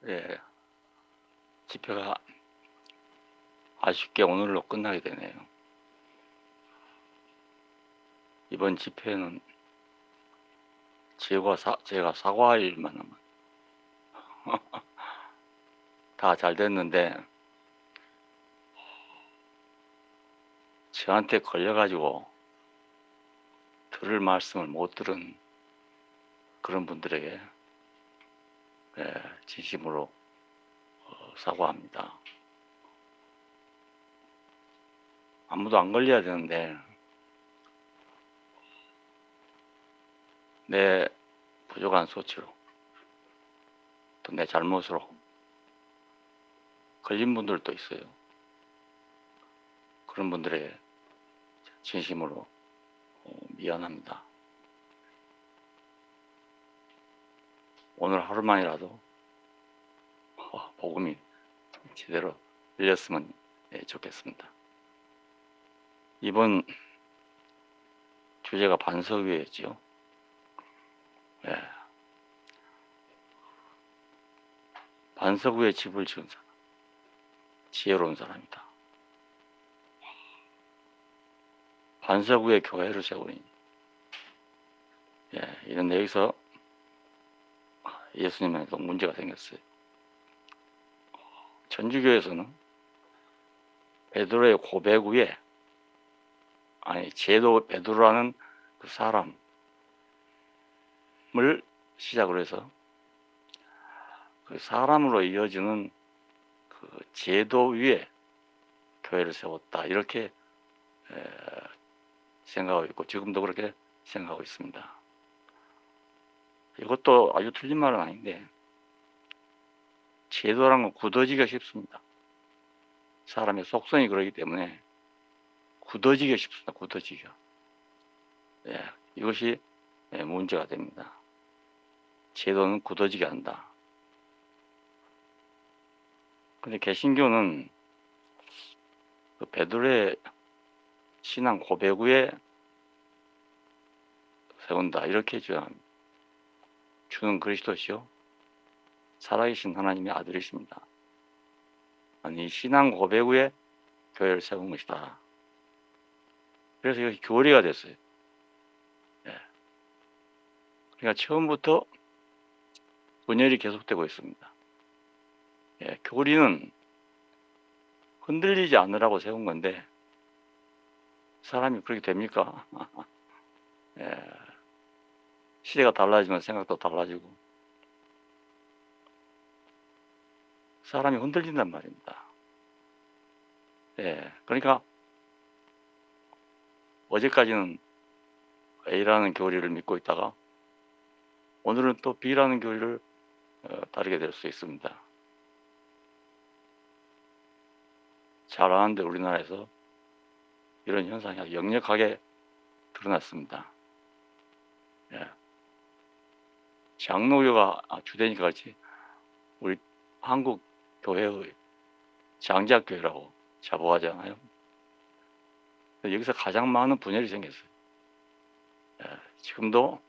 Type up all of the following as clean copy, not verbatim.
예, 집회가 아쉽게 오늘로 끝나게 되네요. 이번 집회는 제가 사과할 일만 하면 다 잘 됐는데, 저한테 걸려가지고 들을 말씀을 못 들은 그런 분들에게 진심으로 사과합니다. 아무도 안 걸려야 되는데 내 부족한 소치로 또 내 잘못으로 걸린 분들도 있어요. 그런 분들에게 진심으로 미안합니다. 오늘 하루만이라도 복음이 제대로 들렸으면 좋겠습니다. 이번 주제가 반석위였지요. 반석 위에 집을 지은 사람, 지혜로운 사람이다. 반석 위에 교회를 세우니, 이런 여기서 예수님에도 문제가 생겼어요. 천주교에서는 베드로의 고백 위에, 베드로라는 그 사람을 시작으로 해서 그 사람으로 이어지는 그 제도 위에 교회를 세웠다, 이렇게 생각하고 있고, 지금도 그렇게 생각하고 있습니다. 이것도 아주 틀린 말은 아닌데, 제도라는 건 굳어지기가 쉽습니다. 사람의 속성이 그러기 때문에 굳어지기가 쉽습니다. 굳어지기가. 이것이 문제가 됩니다. 제도는 굳어지게 한다. 근데 개신교는 그 베드로의 신앙 고백 위에 세운다, 이렇게 주장합니다. 주는 그리스도시요 살아계신 하나님의 아들이십니다. 아니, 신앙 고백 위에 교회를 세운 것이다. 그래서 이것이 교리가 됐어요. 그러니까 처음부터 분열이 계속되고 있습니다. 교리는 흔들리지 않으라고 세운 건데 사람이 그렇게 됩니까? 시대가 달라지면 생각도 달라지고 사람이 흔들린단 말입니다. 그러니까 어제까지는 A라는 교리를 믿고 있다가 오늘은 또 B라는 교리를 따르게 될 수 있습니다. 잘 아는데 우리나라에서 이런 현상이 아주 역력하게 드러났습니다. 장로교가 주되니까 그렇지, 우리 한국 교회의 장자교회라고 자부하잖아요. 여기서 가장 많은 분열이 생겼어요. 지금도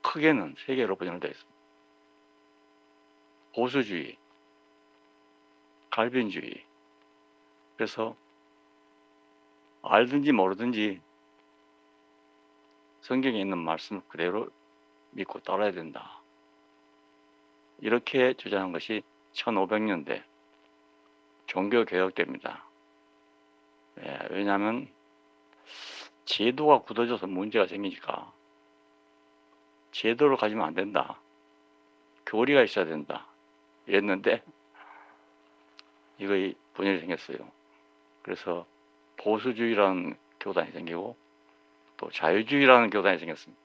크게는 세 개로 분열되어 있습니다. 보수주의, 갈빈주의. 그래서 알든지 모르든지 성경에 있는 말씀을 그대로 믿고 따라야 된다, 이렇게 주장한 것이 1500년대 종교개혁 때입니다. 왜냐하면 제도가 굳어져서 문제가 생기니까 제도로 가지면 안 된다, 교리가 있어야 된다 이랬는데 이거 분열이 생겼어요. 그래서 보수주의라는 교단이 생기고 또 자유주의라는 교단이 생겼습니다.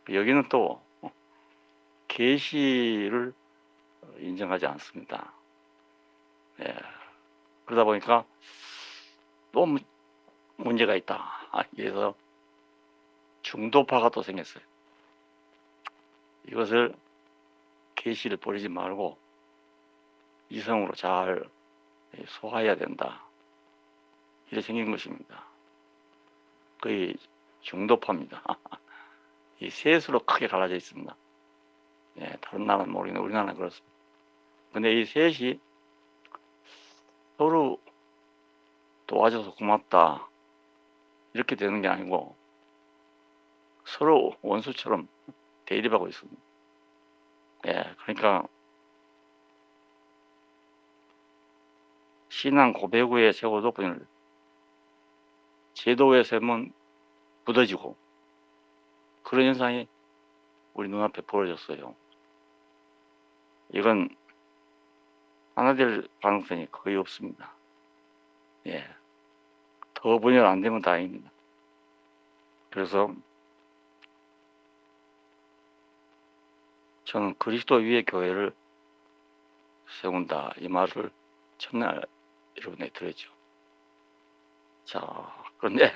여기는 또 계시를 인정하지 않습니다. 그러다 보니까 또 문제가 있다, 그래서 중도파가 또 생겼어요. 이것을 계시를 버리지 말고 이성으로 잘 소화해야 된다, 이렇게 생긴 것입니다. 거의 중도파입니다. 이 셋으로 크게 갈라져 있습니다. 예, 다른 나라는 모르겠는데 우리나라는 그렇습니다. 근데 이 셋이 서로 도와줘서 고맙다 이렇게 되는 게 아니고 서로 원수처럼 대립하고 있습니다. 예, 그러니까 신앙 고백 위에 세워도 그냥 제도 위에 세우면 부서지고 그런 현상이 우리 눈앞에 벌어졌어요. 이건 하나 될 가능성이 거의 없습니다. 예, 더 분열 안 되면 다행입니다. 그래서 저는 그리스도 위에 교회를 세운다 이 말을 첫날 여러분에게 드렸죠. 자, 그런데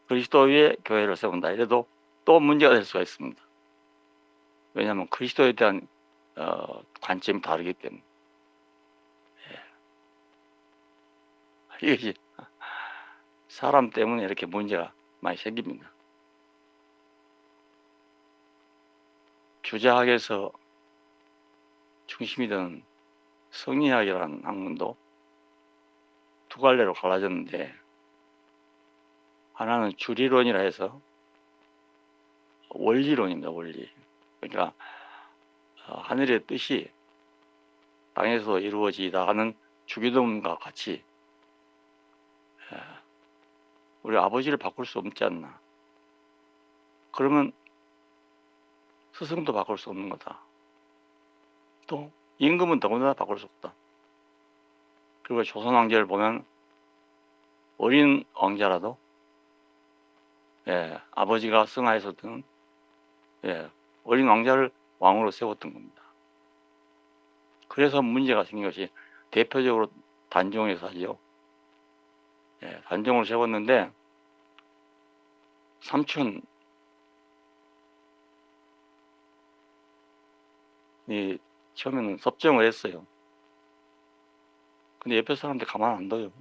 그리스도 위에 교회를 세운다 이래도 또 문제가 될 수가 있습니다. 왜냐하면 그리스도에 대한 관점이 다르기 때문에. 예. 이것이 사람 때문에 이렇게 문제가 많이 생깁니다. 규자학에서 중심이 되는 성리학이라는 학문도 두 갈래로 갈라졌는데 하나는 주리론이라 해서 원리론입니다. 원리. 그러니까 하늘의 뜻이 땅에서 이루어지다 하는 주기도문과 같이 우리 아버지를 바꿀 수 없지 않나. 그러면 스승도 바꿀 수 없는 거다. 또 임금은 더군다나 바꿀 수 없다. 그리고 조선 왕제를 보면 어린 왕자라도 아버지가 승하에서든 어린 왕자를 왕으로 세웠던 겁니다. 그래서 문제가 생긴 것이 대표적으로 단종의 사지요. 단종을 세웠는데 삼촌이 처음에는 섭정을 했어요. 근데 옆에 사람들 가만 안 둬요.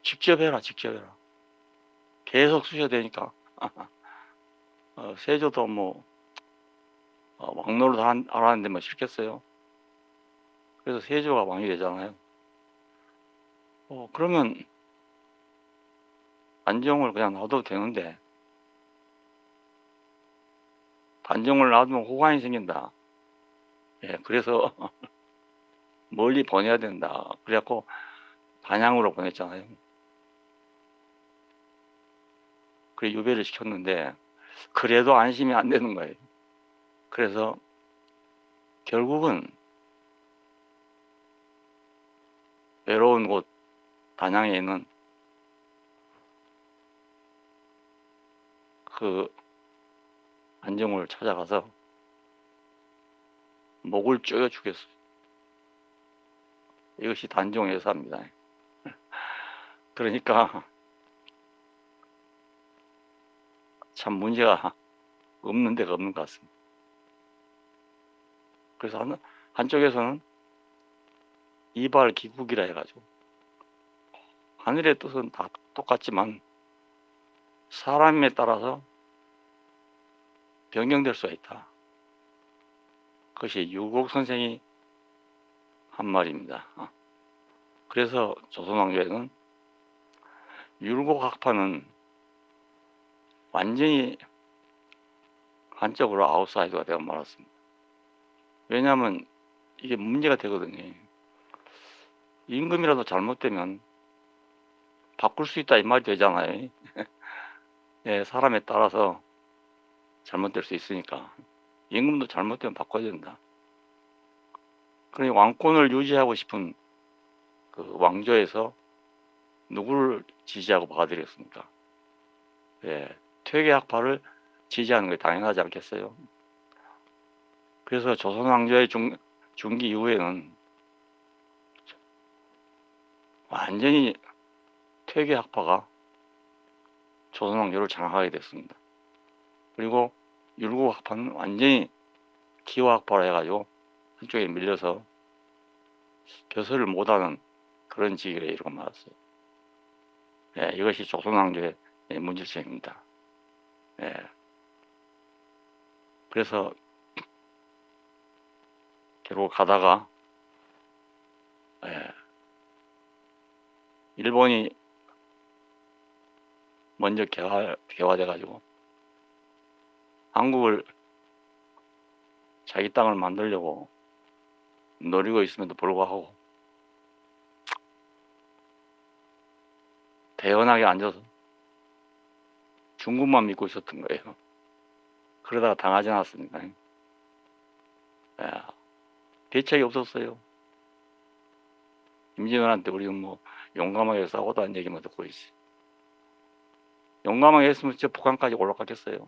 직접 해라, 직접 해라. 계속 쓰셔야 되니까. 세조도 왕노릇 하라는데 뭐 싫겠어요. 그래서 세조가 왕이 되잖아요. 그러면 단종을 그냥 놔둬도 되는데 단종을 놔두면 호관이 생긴다. 그래서 멀리 보내야 된다. 그래갖고 단양으로 보냈잖아요. 그래 유배를 시켰는데 그래도 안심이 안 되는 거예요. 그래서 결국은 외로운 곳 단양에 있는 그 안정을 찾아가서 목을 쪼여 죽였어요. 이것이 단종 의사입니다. 그러니까 참 문제가 없는 데가 없는 것 같습니다. 그래서 한쪽에서는 이발 기국이라 해가지고 하늘의 뜻은 다 똑같지만 사람에 따라서 변경될 수가 있다. 그것이 유곡 선생이 한 말입니다. 그래서 조선왕조에는 율곡학파는 완전히 한쪽으로 아웃사이더가 되어 말았습니다. 왜냐하면 이게 문제가 되거든요. 임금이라도 잘못되면 바꿀 수 있다 이 말이 되잖아요. 사람에 따라서 잘못될 수 있으니까 임금도 잘못되면 바꿔야 된다. 그러니 왕권을 유지하고 싶은 그 왕조에서 누구를 지지하고 받아들였습니까? 퇴계학파를 지지하는 게 당연하지 않겠어요? 그래서 조선 왕조의 중기 이후에는 완전히 퇴계학파가 조선 왕조를 장악하게 됐습니다. 그리고 율곡학파는 완전히 기호학파로 해가지고 한쪽에 밀려서 벼슬을 못하는 그런 지경에 이르고 말았어요. 이것이 조선 왕조의 문제점입니다. 그래서 결국 가다가 일본이 먼저 개화돼가지고 한국을 자기 땅을 만들려고 노리고 있음에도 불구하고 대연하게 앉아서 중국만 믿고 있었던 거예요. 그러다가 당하지 않았습니까? 대책이 없었어요. 임진왜란때 우리는 뭐 용감하게 싸우다는 얘기만 듣고 있지. 용감하게 했으면 진짜 북한까지 올라갔겠어요.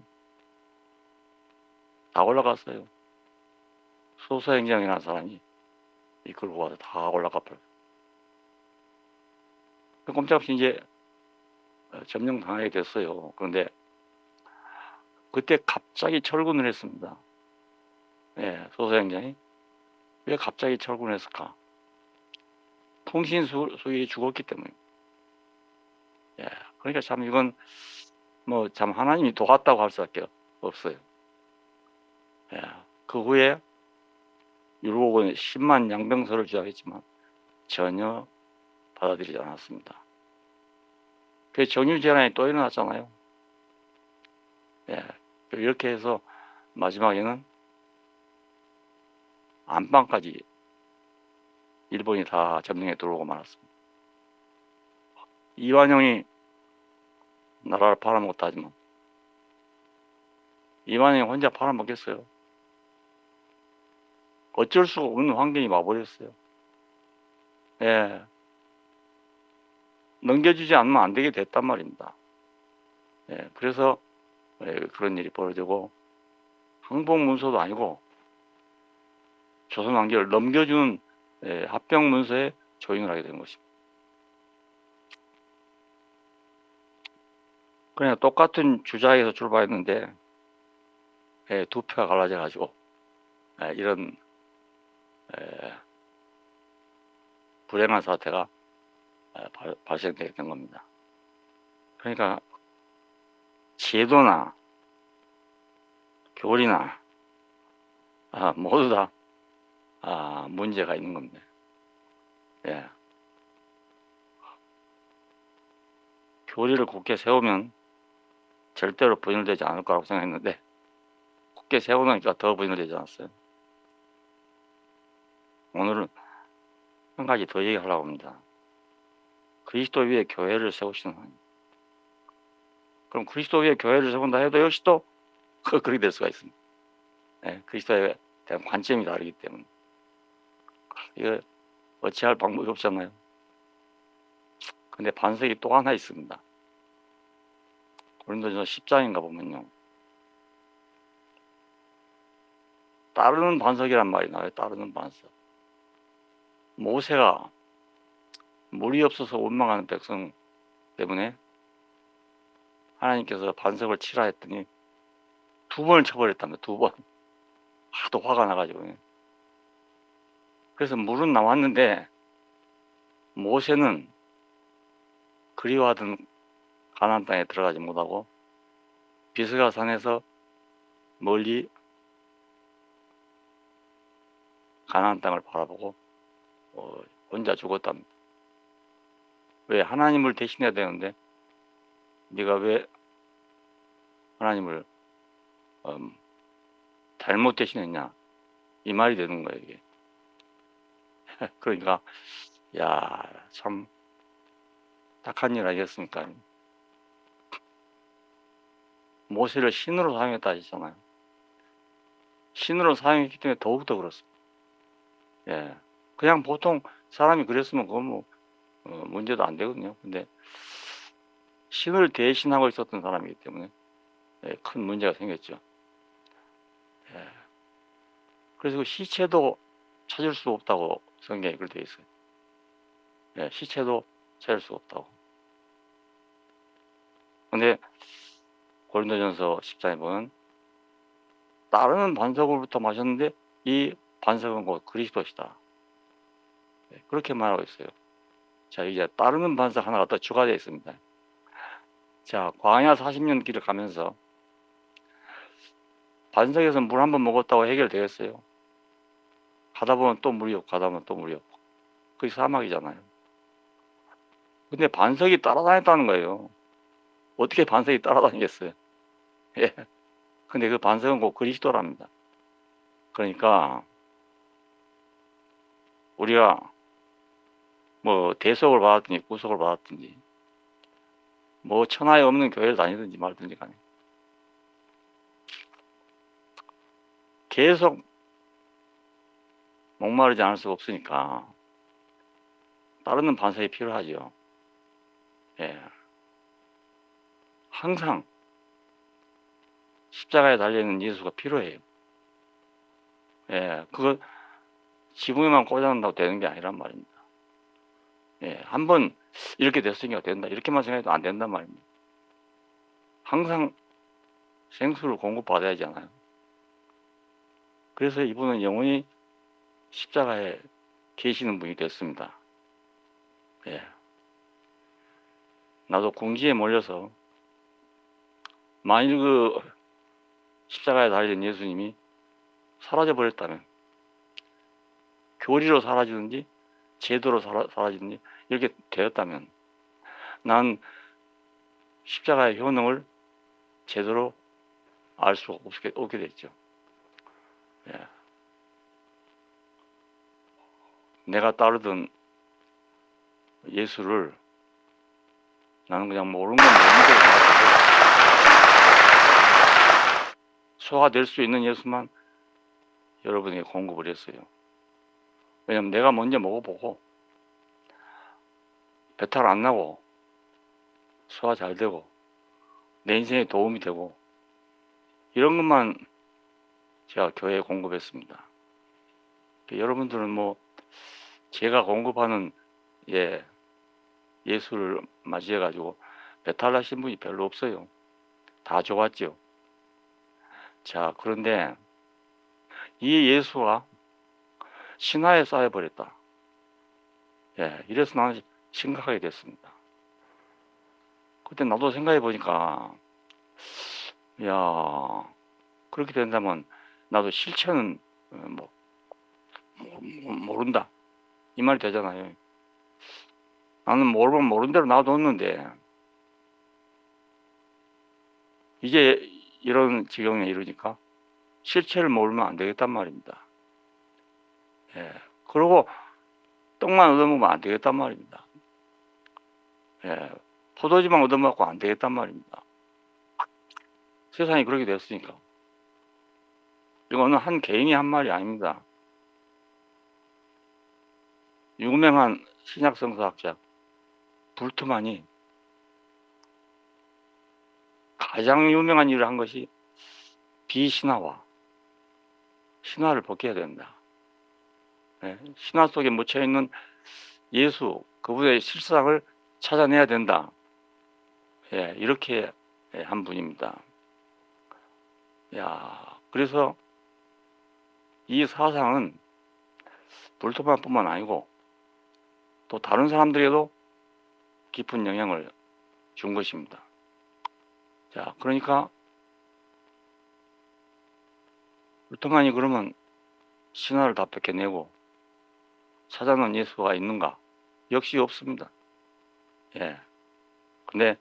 다 올라갔어요. 소서행정이라는 사람이 이끌고 와서 다 올라가 버려요. 꼼짝없이 이제 점령당하게 됐어요. 그런데 그때 갑자기 철군을 했습니다. 소서행정이 왜 갑자기 철군을 했을까? 통신 수율이 죽었기 때문에. 그러니까 참 이건 뭐 참 하나님이 도왔다고 할 수밖에 없어요. 그 후에 율곡은 10만 양병설을 주장했지만 전혀 받아들이지 않았습니다. 그 정유재난이 또 일어났잖아요. 이렇게 해서 마지막에는 안방까지 일본이 다 점령에 들어오고 말았습니다. 이완용이 나라를 팔아먹었다 하지만 이완용이 혼자 팔아먹겠어요. 어쩔 수 없는 환경이 와버렸어요. 넘겨주지 않으면 안 되게 됐단 말입니다. 그래서 그런 일이 벌어지고 항복문서도 아니고 조선왕조를 넘겨준 합병문서에 조인을 하게 된 것입니다. 그냥 똑같은 주자에서 출발했는데 두 표가 갈라져 가지고 이런 불행한 사태가 발생되게 된 겁니다. 그러니까 제도나 교리나 모두 다 문제가 있는 겁니다. 교리를 굳게 세우면 절대로 분열되지 않을 거라고 생각했는데 굳게 세우니까 더 분열되지 않았어요. 오늘은 한 가지 더 얘기하려고 합니다. 그리스도 위에 교회를 세우시는 하나님. 그럼 그리스도 위에 교회를 세운다 해도 역시 또 그렇게 될 수가 있습니다. 그리스도에 대한 관점이 다르기 때문에 이거 어찌할 방법이 없잖아요. 근데 반석이 또 하나 있습니다. 고린도전서 10장인가 보면요, 따르는 반석이란 말이 나와요. 따르는 반석. 모세가 물이 없어서 원망하는 백성 때문에 하나님께서 반석을 치라 했더니 2번을 쳐버렸다며. 2번. 하도 화가 나가지고. 그래서 물은 나왔는데 모세는 그리워하던 가나안 땅에 들어가지 못하고 비스가 산에서 멀리 가나안 땅을 바라보고 혼자 죽었답니다. 왜? 하나님을 대신해야 되는데 네가 왜 하나님을 잘못 대신했냐, 이 말이 되는 거예요, 이게. 그러니까 참 딱한 일 아니겠습니까? 모세를 신으로 사용했다 하셨잖아요. 신으로 사용했기 때문에 더욱더 그렇습니다. 그냥 보통 사람이 그랬으면 그건 뭐 문제도 안 되거든요. 근데 신을 대신하고 있었던 사람이기 때문에 큰 문제가 생겼죠. 그래서 시체도 찾을 수 없다고 성경에 그렇게 되어 있어요. 시체도 찾을 수 없다고. 근데 고린도전서 10장에 보면 따르는 반석으로부터 마셨는데 이 반석은 곧 그리스도시다. 그렇게 말하고 있어요. 자, 이제 따르는 반석 하나가 더 추가되어 있습니다. 자, 광야 40년 길을 가면서 반석에서 물 한 번 먹었다고 해결되겠어요? 가다 보면 또 물이 없고 가다 보면 또 물이 없고 그게 사막이잖아요. 근데 반석이 따라다녔다는 거예요. 어떻게 반석이 따라다니겠어요? 예. 근데 그 반석은 곧 그리스도랍니다. 그러니까 우리가 뭐 대속을 받았든지 구속을 받았든지 뭐 천하에 없는 교회를 다니든지 말든지 간에 계속 목마르지 않을 수가 없으니까 따르는 반석이 필요하죠. 예. 항상 십자가에 달려있는 예수가 필요해요. 예. 그거 지붕에만 꽂아놓는다고 되는 게 아니란 말입니다. 예. 한번 이렇게 됐으니까 된다. 이렇게만 생각해도 안 된단 말입니다. 항상 생수를 공급받아야 하잖아요. 그래서 이분은 영원히 십자가에 계시는 분이 됐습니다. 예. 나도 궁지에 몰려서 만일 그 십자가에 달린 예수님이 사라져 버렸다면 교리로 사라지든지 제도로 사라지든지 이렇게 되었다면 난 십자가의 효능을 제대로 알 수가 없게 됐죠. 예. 내가 따르던 예수를 나는 그냥 모르는 건 모르는 대로 소화될 수 있는 예수만 여러분에게 공급을 했어요. 왜냐면 내가 먼저 먹어보고 배탈 안 나고 소화 잘 되고 내 인생에 도움이 되고 이런 것만 제가 교회에 공급했습니다. 여러분들은 뭐 제가 공급하는 예수를 맞이해 가지고 배탈 나신 분이 별로 없어요. 다 좋았죠. 자, 그런데 이 예수가 신화에 쌓여버렸다. 예, 이래서 나는 심각하게 됐습니다. 그때 나도 생각해 보니까 야, 그렇게 된다면 나도 실체는 모른다 이 말이 되잖아요. 나는 모르면 모른 대로 놔뒀는데 이제 이런 지경에 이르니까 실체를 모르면 안 되겠단 말입니다. 예, 그리고 떡만 얻어먹으면 안 되겠단 말입니다. 예, 포도주만 얻어먹고 안 되겠단 말입니다. 세상이 그렇게 됐으니까. 이거는 한 개인이 한 말이 아닙니다. 유명한 신약성서학자 불트만이 가장 유명한 일을 한 것이 비신화와 신화를 벗겨야 된다. 예, 신화 속에 묻혀있는 예수, 그분의 실상을 찾아내야 된다. 예, 이렇게 한 분입니다. 야, 그래서 이 사상은 불토만뿐만 아니고 또 다른 사람들에게도 깊은 영향을 준 것입니다. 자, 그러니까 불토만이 그러면 신화를 다 뺏겨내고 찾아놓은 예수가 있는가? 역시 없습니다. 예. 근데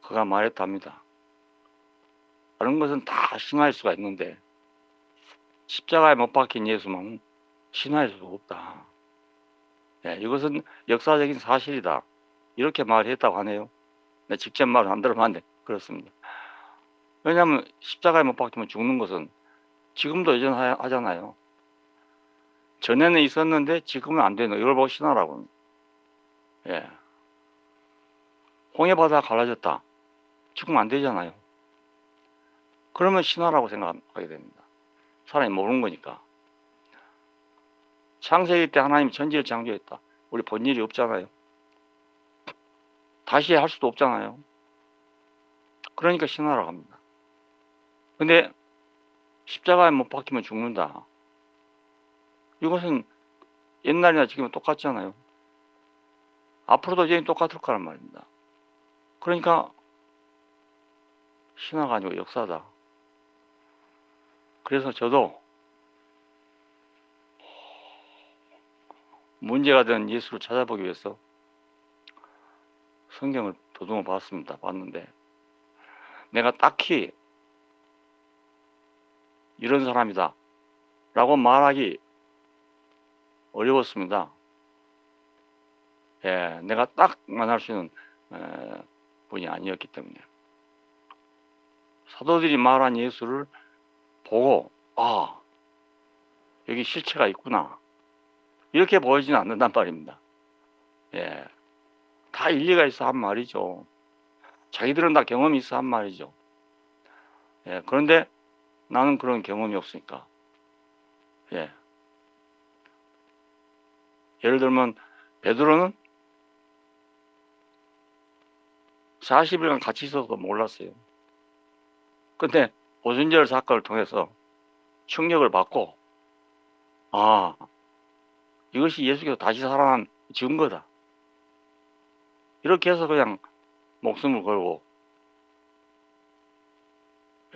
그가 말했답니다. 다른 것은 다 신화일 수가 있는데 십자가에 못 박힌 예수만 신화일 수가 없다. 예, 이것은 역사적인 사실이다. 이렇게 말했다고 하네요. 네, 직접 말을 안 들으면 안 돼. 그렇습니다. 왜냐하면 십자가에 못 박히면 죽는 것은 지금도 여전하잖아요. 전에는 있었는데 지금은 안 되는 이걸 보고 신화라고 합니다. 예. 홍해바다 갈라졌다. 지금 안 되잖아요. 그러면 신화라고 생각하게 됩니다. 사람이 모르는 거니까. 창세기 때 하나님이 천지를 창조했다. 우리 본 일이 없잖아요. 다시 할 수도 없잖아요. 그러니까 신화라고 합니다. 근데 십자가에 못 박히면 죽는다. 이것은 옛날이나 지금은 똑같잖아요. 앞으로도 이제 똑같을 거란 말입니다. 그러니까 신화가 아니고 역사다. 그래서 저도 문제가 된 예수를 찾아보기 위해서 성경을 도둑을 봤는데 내가 딱히 이런 사람이다 라고 말하기 어려웠습니다. 예, 내가 딱 만날 수 있는 분이 아니었기 때문에 사도들이 말한 예수를 보고 여기 실체가 있구나 이렇게 보이지는 않는단 말입니다. 예, 다 일리가 있어 한 말이죠. 자기들은 다 경험이 있어 한 말이죠. 예, 그런데 나는 그런 경험이 없으니까. 예. 예를 들면 베드로는 40일간 같이 있어도 몰랐어요. 근데 오순절 사건을 통해서 충격을 받고 이것이 예수께서 다시 살아난 증거다. 이렇게 해서 그냥 목숨을 걸고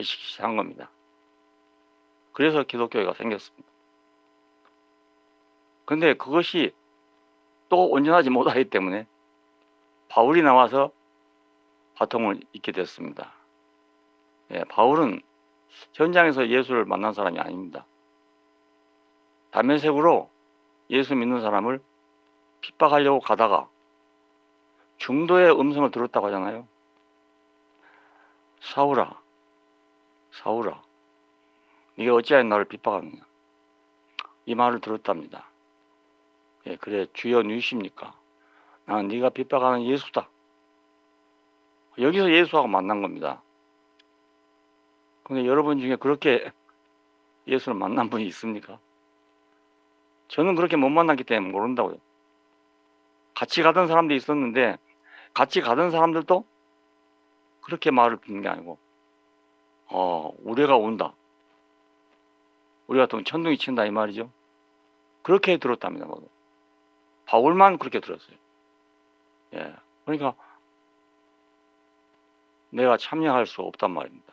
시작한 겁니다. 그래서 기독교회가 생겼습니다. 근데 그것이 또 온전하지 못하기 때문에 바울이 나와서 바통을 잇게 됐습니다. 예, 바울은 현장에서 예수를 만난 사람이 아닙니다. 담에색으로 예수 믿는 사람을 핍박하려고 가다가 중도의 음성을 들었다고 하잖아요. 사울아, 사울아, 네가 어찌하여 나를 핍박하느냐. 이 말을 들었답니다. 예, 그래 주여 누구십니까? 나는 네가 핍박하는 예수다. 여기서 예수하고 만난 겁니다. 근데 여러분 중에 그렇게 예수를 만난 분이 있습니까? 저는 그렇게 못 만났기 때문에 모른다고요. 같이 가던 사람도 있었는데 같이 가던 사람들도 그렇게 말을 듣는 게 아니고 우레가 온다. 우리 같으면 천둥이 친다 이 말이죠. 그렇게 들었답니다. 바울만 그렇게 들었어요. 예, 그러니까 내가 참여할 수 없단 말입니다.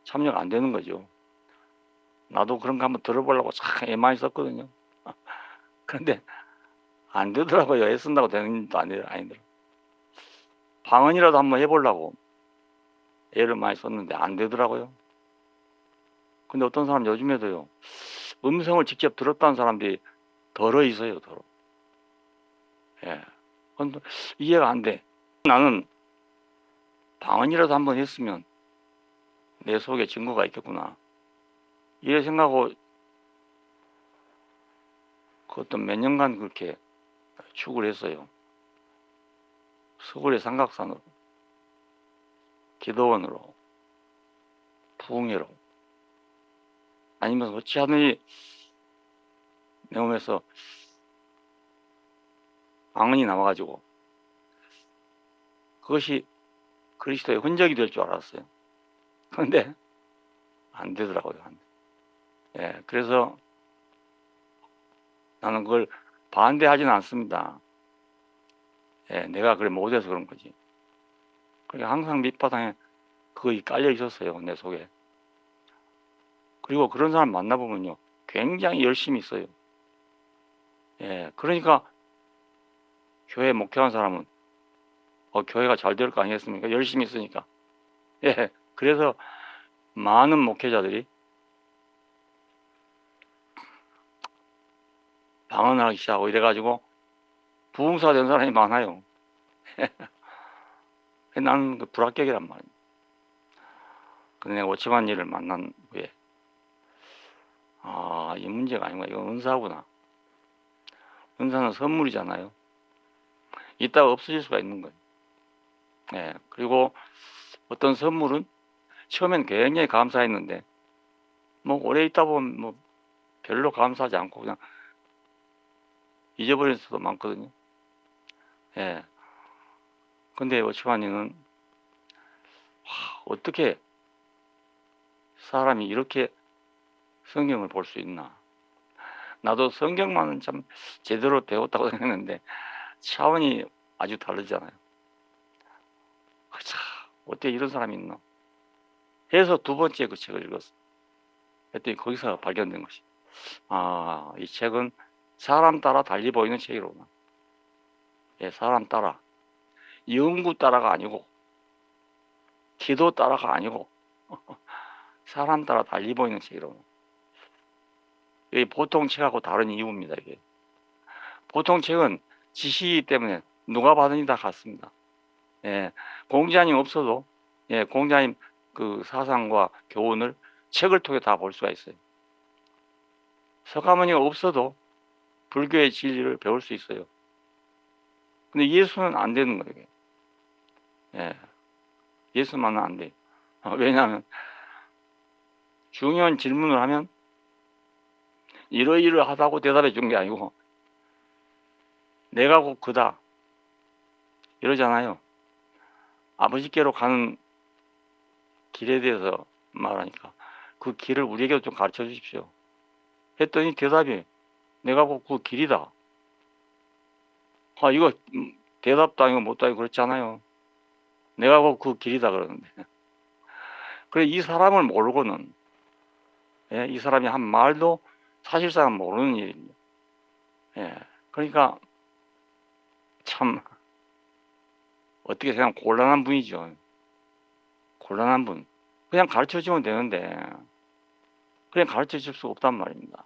참여가 안 되는 거죠. 나도 그런 거 한번 들어보려고 참 애많이 썼거든요. 그런데 안 되더라고요. 애쓴다고 되는 일도 아니더라고요. 방언이라도 한번 해보려고 애를 많이 썼는데 안 되더라고요. 근데 어떤 사람 요즘에도요. 음성을 직접 들었다는 사람들이 덜어 있어요. 덜어. 예. 근데 이해가 안 돼. 나는 방언이라도 한번 했으면 내 속에 증거가 있겠구나. 이래 생각하고 그 어떤 몇 년간 그렇게 축을 했어요. 서울의 삼각산으로, 기도원으로, 부흥회로. 아니면 어찌하든지 내 몸에서 방언이 나와가지고 그것이 그리스도의 흔적이 될 줄 알았어요. 그런데 안 되더라고요. 예, 그래서 나는 그걸 반대하지는 않습니다. 예, 내가 그래 못해서 그런 거지. 그러니까 항상 밑바탕에 그거 깔려 있었어요. 내 속에. 그리고 그런 사람 만나보면요. 굉장히 열심히 있어요. 예, 그러니까 교회 목회하는 사람은 교회가 잘 될 거 아니겠습니까? 열심히 있으니까. 예, 그래서 많은 목회자들이 방언을 하기 시작하고 이래가지고 부흥사 된 사람이 많아요. 나는 그 불합격이란 말이에요. 근데 내가 오치만 일을 만난 후에 이 문제가 아니구나. 이건 은사구나. 은사는 선물이잖아요. 이따가 없어질 수가 있는 거예요. 예, 그리고 어떤 선물은 처음엔 굉장히 감사했는데 오래 있다 보면 별로 감사하지 않고 그냥 잊어버릴 수도 많거든요. 예. 근데 오치환이는 어떻게 사람이 이렇게 성경을 볼 수 있나. 나도 성경만은 참 제대로 배웠다고 생각했는데 차원이 아주 다르잖아요. 참 어떻게 이런 사람이 있나 해서 두 번째 그 책을 읽었어요. 그랬더니 거기서 발견된 것이 이 책은 사람 따라 달리 보이는 책이로구나. 예, 사람 따라. 연구 따라가 아니고, 기도 따라가 아니고, 사람 따라 달리 보이는 책이로구나. 이게 보통 책하고 다른 이유입니다, 이게. 보통 책은 지식이기 때문에 누가 받으니 다 같습니다. 예, 공자님 없어도, 예, 공자님 그 사상과 교훈을 책을 통해 다 볼 수가 있어요. 서가모니가 없어도 불교의 진리를 배울 수 있어요. 근데 예수는 안 되는 거예요. 예, 예수만은 안 돼. 왜냐하면 중요한 질문을 하면 이러이러하다고 대답해 준 게 아니고 내가 곧 그다 이러잖아요. 아버지께로 가는 길에 대해서 말하니까 그 길을 우리에게도 좀 가르쳐 주십시오. 했더니 대답이 내가 곧 그 길이다. 이거 대답도 아니고 못도 아니고 그렇잖아요. 내가 곧 그 길이다 그러는데. 그래 이 사람을 모르고는, 예, 이 사람이 한 말도 사실상 모르는 일입니다. 예, 그러니까 참 어떻게 생각하면 곤란한 분이죠. 곤란한 분. 그냥 가르쳐주면 되는데 그냥 가르쳐줄 수 없단 말입니다.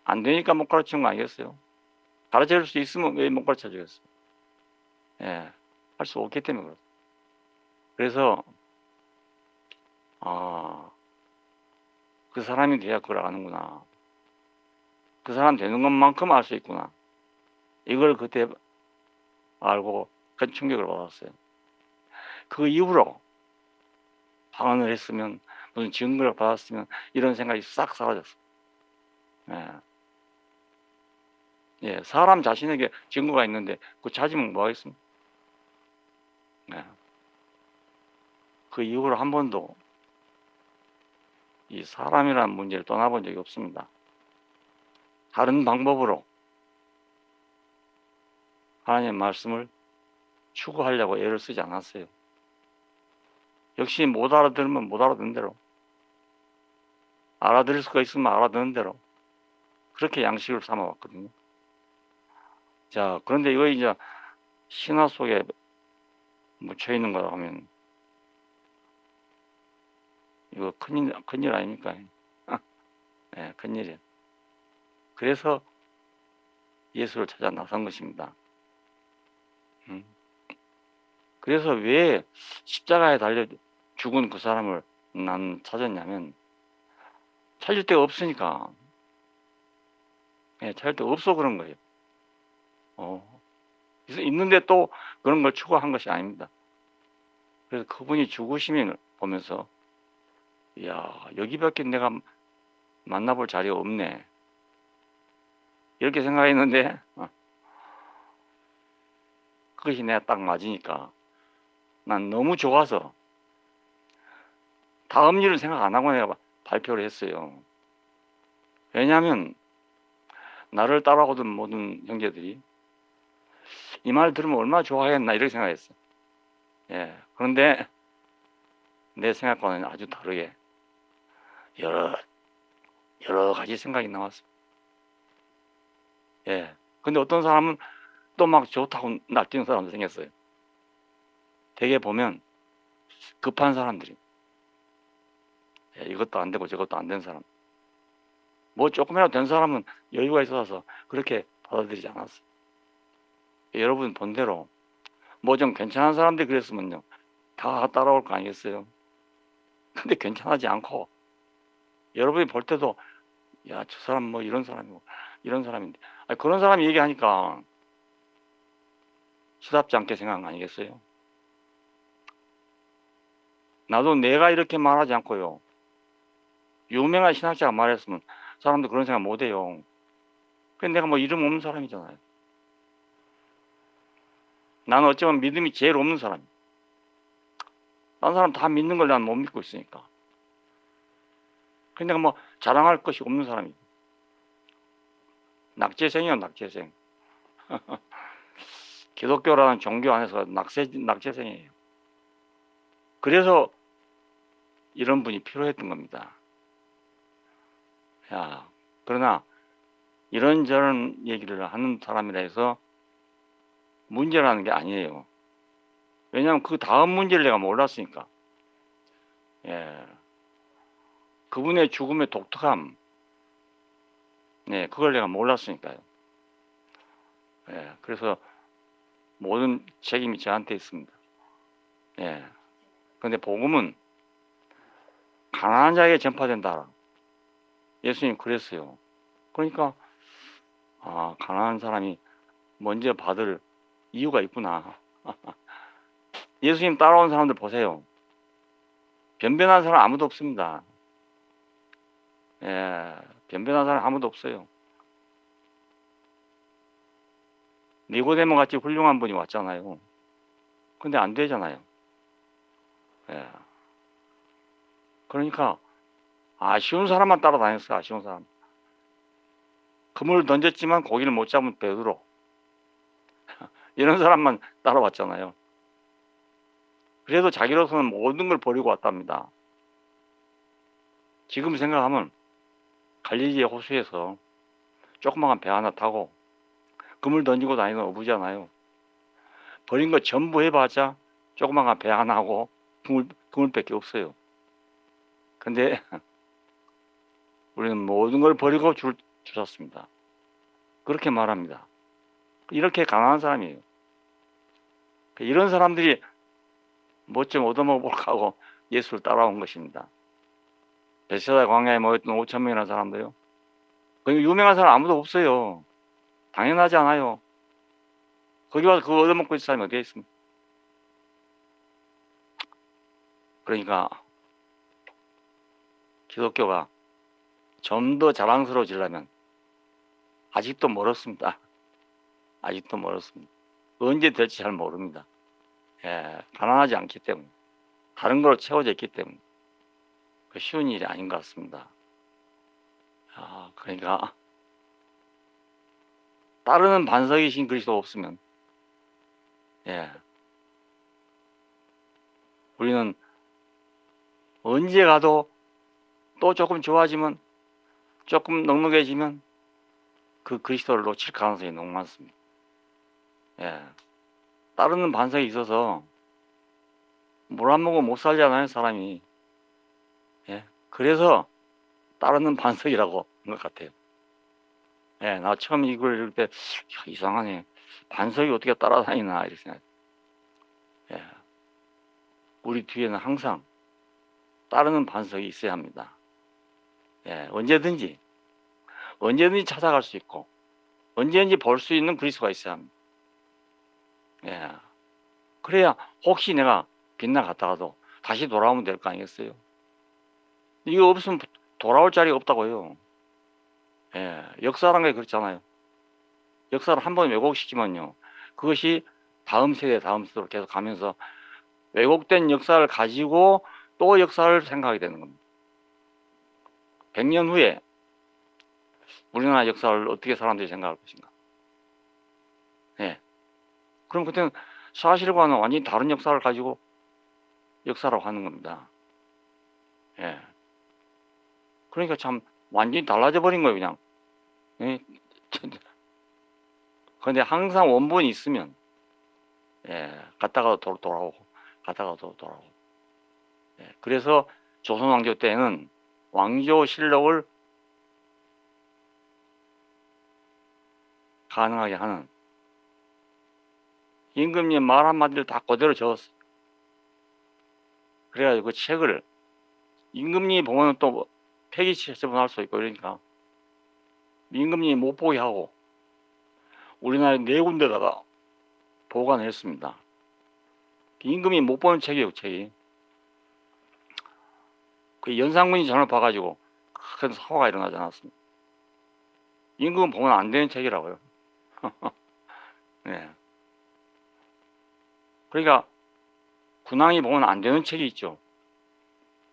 안 되니까 못 가르치는 거 아니겠어요? 가르쳐줄 수 있으면 왜 못 가르쳐주겠어요? 예, 할 수 없기 때문에 그렇습니다. 그래서 그 사람이 돼야 그걸 아는구나. 그 사람 되는 것만큼 알 수 있구나. 이걸 그때 알고 큰 충격을 받았어요. 그 이후로 방언을 했으면 무슨 증거를 받았으면 이런 생각이 싹 사라졌어요. 예. 예, 사람 자신에게 증거가 있는데 그 찾으면 뭐 하겠습니까? 예. 그 이후로 한 번도 이 사람이라는 문제를 떠나본 적이 없습니다. 다른 방법으로 하나님의 말씀을 추구하려고 애를 쓰지 않았어요. 역시 못 알아들으면 못 알아듣는 대로, 알아들을 수가 있으면 알아듣는 대로 그렇게 양식을 삼아왔거든요. 자, 그런데 이거 이제 신화 속에 묻혀 있는 거라 하면 이거 큰일 아닙니까? 네, 큰일이에요. 그래서 예수를 찾아 나선 것입니다. 그래서 왜 십자가에 달려 죽은 그 사람을 난 찾았냐면 찾을 데가 없으니까. 예, 찾을 데가 없어 그런 거예요. 그래서 있는데 또 그런 걸 추구한 것이 아닙니다. 그래서 그분이 죽으심을 보면서 이야, 여기밖에 내가 만나볼 자리가 없네 이렇게 생각했는데 그것이 내가 딱 맞으니까 난 너무 좋아서 다음 일을 생각 안 하고 내가 발표를 했어요. 왜냐하면 나를 따라오던 모든 형제들이 이 말 들으면 얼마나 좋아했나 이렇게 생각했어. 예, 그런데 내 생각과는 아주 다르게 여러 가지 생각이 나왔어. 예, 근데 어떤 사람은 또 막 좋다고 날뛰는 사람도 생겼어요. 되게 보면 급한 사람들이, 예, 이것도 안 되고 저것도 안 된 사람, 뭐 조금이라도 된 사람은 여유가 있어서 그렇게 받아들이지 않았어. 여러분 본대로 뭐 좀 괜찮은 사람들이 그랬으면요 다 따라올 거 아니겠어요? 근데 괜찮하지 않고 여러분이 볼 때도 야, 저 사람 뭐 이런 사람이고 이런 사람인데, 아니, 그런 사람이 얘기하니까 시답지 않게 생각한 거 아니겠어요? 나도 내가 이렇게 말하지 않고요, 유명한 신학자가 말했으면 사람도 그런 생각 못 해요. 근데 내가 뭐 이름 없는 사람이잖아요. 나는 어쩌면 믿음이 제일 없는 사람이야. 다른 사람 다 믿는 걸 난 못 믿고 있으니까. 근데 내가 뭐 자랑할 것이 없는 사람이야. 낙제생이야, 낙제생. 기독교라는 종교 안에서 낙제생이에요. 그래서 이런 분이 필요했던 겁니다. 야, 그러나 이런저런 얘기를 하는 사람이라 해서 문제라는 게 아니에요. 왜냐하면 그 다음 문제를 내가 몰랐으니까. 예. 그분의 죽음의 독특함, 네, 그걸 내가 몰랐으니까요. 예. 그래서 모든 책임이 저한테 있습니다. 예. 근데 복음은 가난한 자에게 전파된다. 예수님 그랬어요. 그러니까 가난한 사람이 먼저 받을 이유가 있구나. 예수님 따라온 사람들 보세요. 변변한 사람 아무도 없습니다. 예, 변변한 사람 아무도 없어요. 니고데모 같이 훌륭한 분이 왔잖아요. 근데 안 되잖아요. 예. 그러니까 아쉬운 사람만 따라다녔어요. 아쉬운 사람. 그물 던졌지만 고기를 못 잡은 베드로. 이런 사람만 따라왔잖아요. 그래도 자기로서는 모든 걸 버리고 왔답니다. 지금 생각하면 갈릴리의 호수에서 조그마한 배 하나 타고 그물 던지고 다니는 어부잖아요. 버린 거 전부 해봤자 조그마한 배 하나 하고 그물밖에 없어요. 근데 우리는 모든 걸 버리고 주셨습니다. 그렇게 말합니다. 이렇게 가난한 사람이에요. 이런 사람들이 뭐 좀 얻어먹어볼까 하고 예수를 따라온 것입니다. 베세다 광야에 모였던 5천 명이라는 사람들요. 거기 유명한 사람 아무도 없어요. 당연하지 않아요. 거기 와서 그거 얻어먹고 있을 사람이 어디에 있습니까? 그러니까 기독교가 좀 더 자랑스러워지려면 아직도 멀었습니다. 아직도 멀었습니다. 언제 될지 잘 모릅니다. 예, 가난하지 않기 때문에, 다른 걸로 채워져 있기 때문에 그 쉬운 일이 아닌 것 같습니다. 그러니까 따르는 반석이신 그리스도 없으면, 예, 우리는 언제 가도 또 조금 좋아지면, 조금 넉넉해지면 그 그리스도를 놓칠 가능성이 너무 많습니다. 예, 따르는 반석이 있어서 물 안 먹으면 못 살잖아요, 사람이. 예, 그래서 따르는 반석이라고 한 것 같아요. 예, 나 처음 이걸 읽을 때 이상하네. 반석이 어떻게 따라다니나 이렇게 생각. 예, 우리 뒤에는 항상 따르는 반석이 있어야 합니다. 예, 언제든지 찾아갈 수 있고 언제든지 볼 수 있는 그리스도가 있어야 합니다. 예, 그래야 혹시 내가 빗나갔다가도 다시 돌아오면 될 거 아니겠어요? 이거 없으면 돌아올 자리가 없다고요. 예, 역사란 게 그렇잖아요. 역사를 한번 왜곡시키면요, 그것이 다음 세대로 계속 가면서 왜곡된 역사를 가지고 또 역사를 생각하게 되는 겁니다. 100년 후에 우리나라 역사를 어떻게 사람들이 생각할 것인가? 예. 그럼 그때는 사실과는 완전히 다른 역사를 가지고 역사라고 하는 겁니다. 예. 그러니까 참 완전히 달라져 버린 거예요, 그냥. 예. 그런데 항상 원본이 있으면, 예, 갔다가도 돌아오고, 갔다가도 돌아오고. 예. 그래서 조선 왕조 때는 왕조실록을 가능하게 하는 임금님 말 한마디를 다 그대로 적었어요. 그래가지고 그 책을 임금님이 보면 또 폐기 처분할 수 있고 이러니까 임금님이 못 보게 하고 우리나라에 4군데다가 보관했습니다. 임금이 못 보는 책이에요, 책이. 그 연산군이 전을 봐가지고 큰 사고가 일어나지 않았습니다. 임금은 보면 안 되는 책이라고요. 네. 그러니까 군왕이 보면 안 되는 책이 있죠.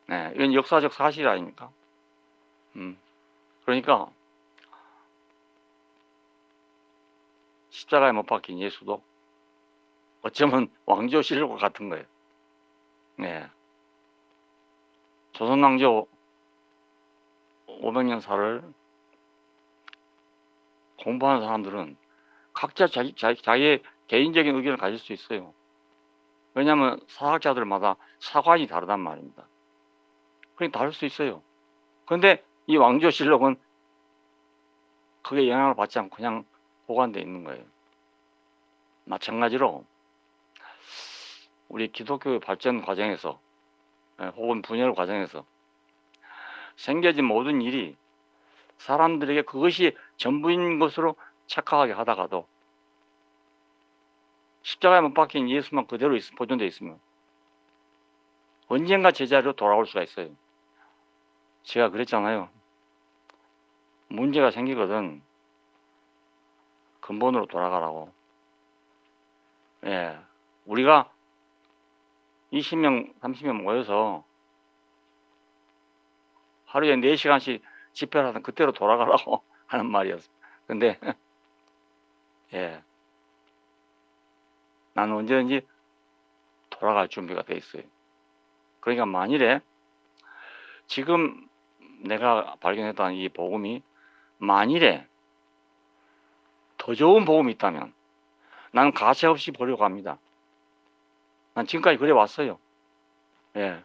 네, 이건 역사적 사실 아닙니까? 그러니까 십자가에 못 박힌 예수도 어쩌면 왕조실록과 같은 거예요. 네. 조선왕조 500년 살을 공부하는 사람들은 각자 자기의 개인적인 의견을 가질 수 있어요. 왜냐하면 사학자들마다 사관이 다르단 말입니다. 그러니까 다를 수 있어요. 그런데 이 왕조실록은 그게 영향을 받지 않고 그냥 보관되어 있는 거예요. 마찬가지로 우리 기독교의 발전 과정에서 혹은 분열 과정에서 생겨진 모든 일이 사람들에게 그것이 전부인 것으로 착각하게 하다가도 십자가에 못 박힌 예수만 그대로 보존되어 있으면 언젠가 제자리로 돌아올 수가 있어요. 제가 그랬잖아요. 문제가 생기거든 근본으로 돌아가라고. 예, 우리가 20명, 30명 모여서 하루에 4시간씩 집회를 하던 그때로 돌아가라고 하는 말이었어요. 근데 예, 나는 언제든지 돌아갈 준비가 돼 있어요. 그러니까 만일에 지금 내가 발견했던 이 복음이 만일에 더 좋은 복음이 있다면 나는 가차없이 보려고 합니다. 난 지금까지 그래 왔어요. 예.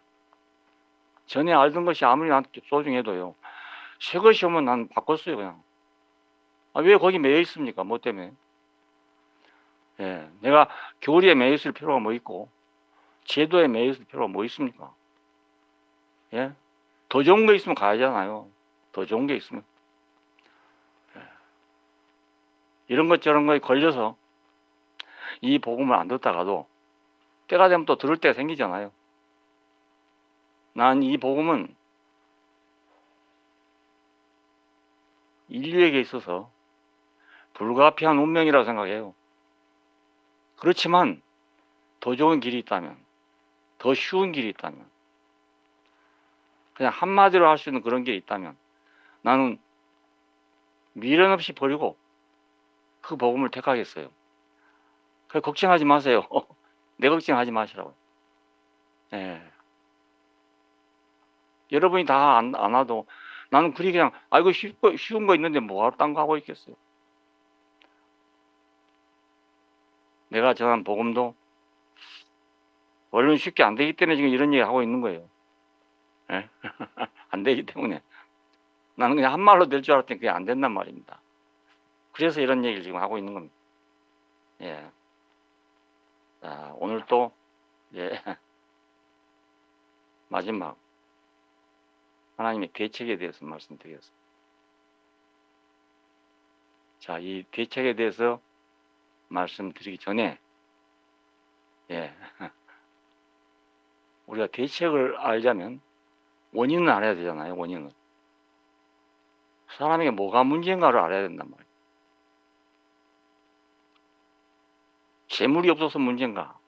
전에 알던 것이 아무리 나한테 소중해도요. 새 것이 오면 난 바꿨어요, 그냥. 왜 거기 매여 있습니까? 뭐 때문에? 예. 내가 교리에 매여 있을 필요가 뭐 있고, 제도에 매여 있을 필요가 뭐 있습니까? 예. 더 좋은 거 있으면 가야잖아요. 더 좋은 게 있으면. 예. 이런 것 저런 거에 걸려서 이 복음을 안 듣다가도 때가 되면 또 들을 때가 생기잖아요. 난 이 복음은 인류에게 있어서 불가피한 운명이라고 생각해요. 그렇지만 더 좋은 길이 있다면, 더 쉬운 길이 있다면, 그냥 한마디로 할 수 있는 그런 게 있다면 나는 미련 없이 버리고 그 복음을 택하겠어요. 그래서 걱정하지 마세요. 내 걱정하지 마시라고요. 예. 여러분이 다 안 와도 나는 그리 그냥 이거 쉬운 거 있는데 뭐하러 딴 거 하고 있겠어요. 내가 전한 복음도 원래는 쉽게 안 되기 때문에 지금 이런 얘기 하고 있는 거예요. 예? 안 되기 때문에 나는 그냥 한 말로 될 줄 알았더니 그게 안 된단 말입니다. 그래서 이런 얘기를 지금 하고 있는 겁니다. 예. 자, 오늘 또 예. 마지막 하나님의 대책에 대해서 말씀드리겠습니다. 자, 이 대책에 대해서 말씀드리기 전에 예. 우리가 대책을 알자면 원인을 알아야 되잖아요. 원인을. 사람에게 뭐가 문제인가를 알아야 된단 말이에요. 재물이 없어서 문제인가?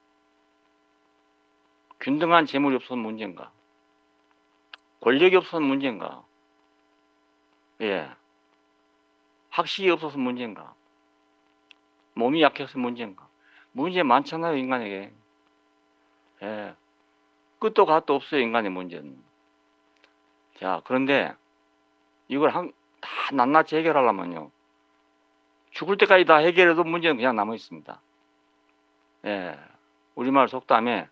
균등한 재물이 없어서 문제인가? 권력이 없어서 문제인가? 예. 학식이 없어서 문제인가? 몸이 약해서 문제인가? 문제 많잖아요, 인간에게. 예. 끝도 갓도 없어요, 인간의 문제는. 자, 그런데 이걸 다 낱낱이 해결하려면요. 죽을 때까지 다 해결해도 문제는 그냥 남아 있습니다. 예. 우리말 속담에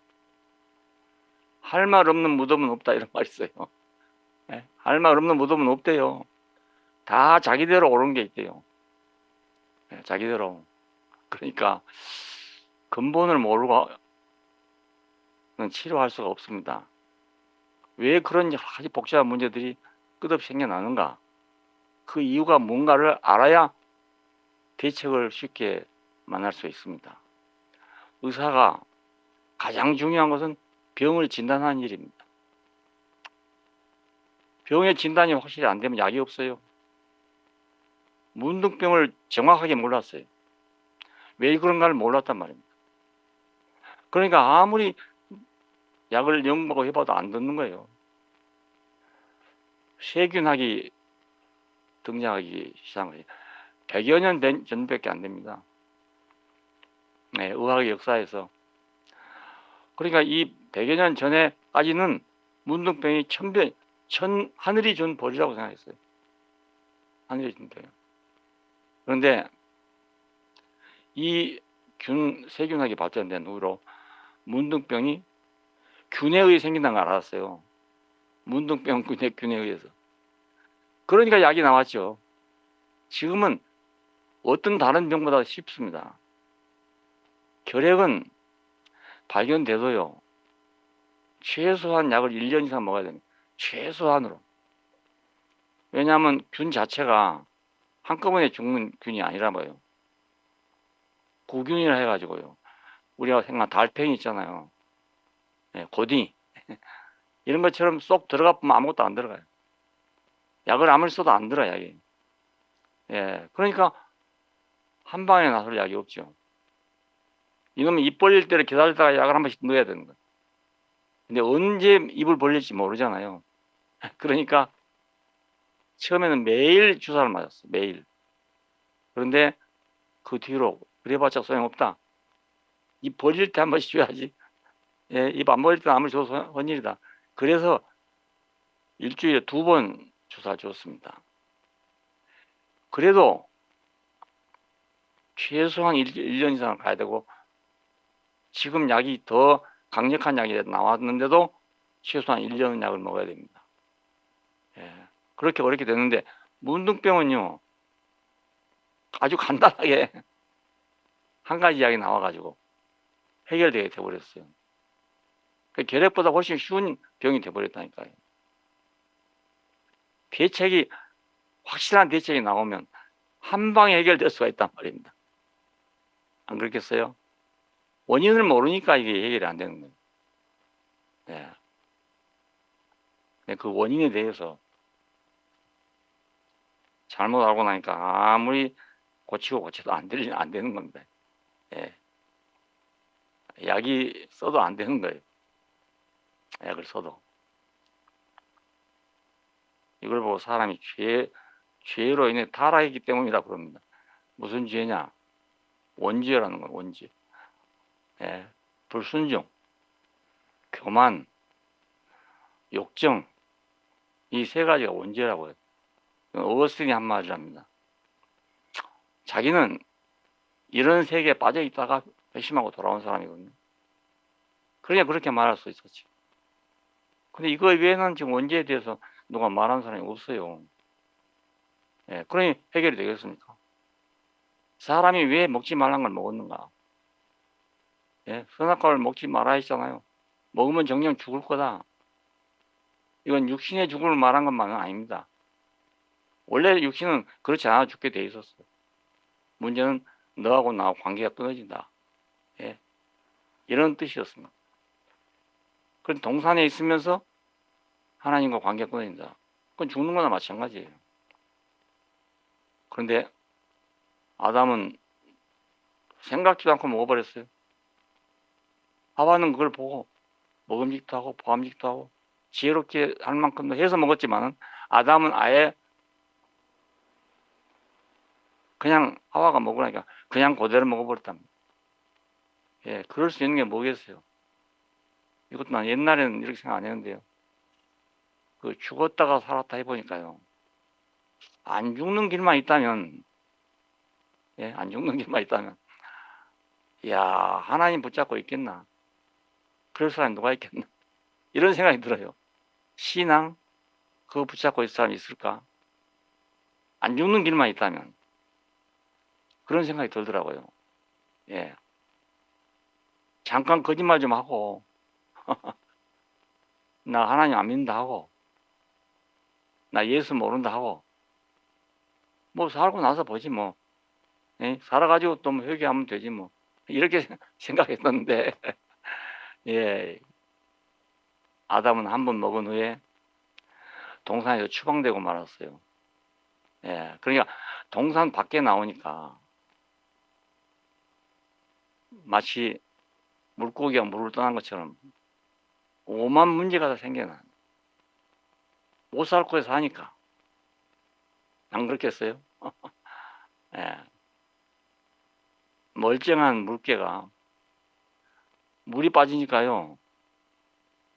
할 말 없는 무덤은 없다 이런 말이 있어요. 예. 할 말 없는 무덤은 없대요. 다 자기대로 옳은 게 있대요. 예. 자기대로. 그러니까 근본을 모르고는 치료할 수가 없습니다. 왜 그런 여러 가지 복잡한 문제들이 끝없이 생겨나는가? 그 이유가 뭔가를 알아야 대책을 쉽게 만날 수 있습니다. 의사가 가장 중요한 것은 병을 진단하는 일입니다. 병의 진단이 확실히 안 되면 약이 없어요. 문둥병을 정확하게 몰랐어요. 왜 그런가를 몰랐단 말입니다. 그러니까 아무리 약을 연구하고 해봐도 안 듣는 거예요. 세균학이 등장하기 시작한 거예요. 100여 년 전밖에 안 됩니다. 네, 의학의 역사에서. 그러니까 이 100여 년 전에까지는 문둥병이 하늘이 준 벌이라고 생각했어요. 하늘이 준 벌. 그런데 이 세균학이 발전된 후로 문둥병이 균에 의해 생긴다는 걸 알았어요. 문둥병 균에 의해서. 그러니까 약이 나왔죠. 지금은 어떤 다른 병보다 쉽습니다. 결핵은 발견돼도요, 최소한 약을 1년 이상 먹어야 됩니다. 최소한으로. 왜냐하면 균 자체가 한꺼번에 죽는 균이 아니라 뭐예요. 구균이라 해가지고요. 우리가 생각한 달팽이 있잖아요. 고딩이. 이런 것처럼 쏙 들어가 보면 아무것도 안 들어가요. 약을 아무리 써도 안 들어요, 약이. 그러니까 한 방에 나설 약이 없죠. 이놈이 입 벌릴 때를 기다리다가 약을 한 번씩 넣어야 되는 거예요. 근데 언제 입을 벌릴지 모르잖아요. 그러니까 처음에는 매일 주사를 맞았어요. 매일. 그런데 그 뒤로 그래봤자 소용없다. 입 벌릴 때 한 번씩 줘야지. 입 안 벌릴 때 아무리 줘도 헌일이다. 그래서 일주일에 2번 주사 줬습니다. 그래도 최소한 1년 이상 가야 되고, 지금 약이 더 강력한 약이 나왔는데도 최소한 1년 약을 먹어야 됩니다. 그렇게 어렵게 되는데, 문둥병은요, 아주 간단하게 한 가지 약이 나와가지고 해결되게 돼버렸어요. 결핵보다 훨씬 쉬운 병이 돼버렸다니까요. 확실한 대책이 나오면 한 방에 해결될 수가 있단 말입니다. 안 그렇겠어요? 원인을 모르니까 이게 해결이 안 되는 거예요. 그 원인에 대해서 잘못 알고 나니까 아무리 고쳐도 안 되는 겁니다. 약이 써도 안 되는 거예요. 약을 써도. 이걸 보고 사람이 죄로 인해 타락했기 때문이라고 그럽니다. 무슨 죄냐? 원죄라는 거예요, 원죄. 불순종, 교만, 욕정, 이 3가지가 원죄라고 해요. 어거스틴이 한 말이랍니다. 자기는 이런 세계에 빠져 있다가 회심하고 돌아온 사람이거든요. 그러니까 그렇게 말할 수 있었지. 근데 이거 외에는 지금 원죄에 대해서 누가 말하는 사람이 없어요. 그러니 해결이 되겠습니까? 사람이 왜 먹지 말란 걸 먹었는가? 선악과를 먹지 말아 했잖아요. 먹으면 정녕 죽을 거다. 이건 육신의 죽음을 말한 것만은 아닙니다. 원래 육신은 그렇지 않아 죽게 돼 있었어요. 문제는 너하고 나하고 관계가 끊어진다. 이런 뜻이었습니다. 그럼 동산에 있으면서 하나님과 관계가 끊어진다. 그건 죽는 거나 마찬가지예요. 그런데 아담은 생각지도 않고 먹어버렸어요. 하와는 그걸 보고 먹음직도 하고 보암직도 하고 지혜롭게 할 만큼도 해서 먹었지만은, 아담은 아예 그냥 하와가 먹으라니까 그냥 그대로 먹어버렸답니다. 그럴 수 있는 게 뭐겠어요? 이것도 난 옛날에는 이렇게 생각 안 했는데요. 그 죽었다가 살았다 해보니까요. 안 죽는 길만 있다면, 안 죽는 길만 있다면, 야, 하나님 붙잡고 있겠나? 그럴 사람이 누가 있겠나? 이런 생각이 들어요. 신앙, 그거 붙잡고 있을 사람이 있을까? 안 죽는 길만 있다면. 그런 생각이 들더라고요. 잠깐 거짓말 좀 하고, 나 하나님 안 믿는다 하고, 나 예수 모른다 하고, 뭐 살고 나서 보지 뭐. 살아가지고 또 뭐 회개하면 되지 뭐. 이렇게 생각했었는데, 아담은 한 번 먹은 후에 동산에서 추방되고 말았어요. 그러니까 동산 밖에 나오니까 마치 물고기가 물을 떠난 것처럼 오만 문제가 다 생겨나. 못 살 곳에 사니까. 안 그렇겠어요? 멀쩡한 물개가 물이 빠지니까요.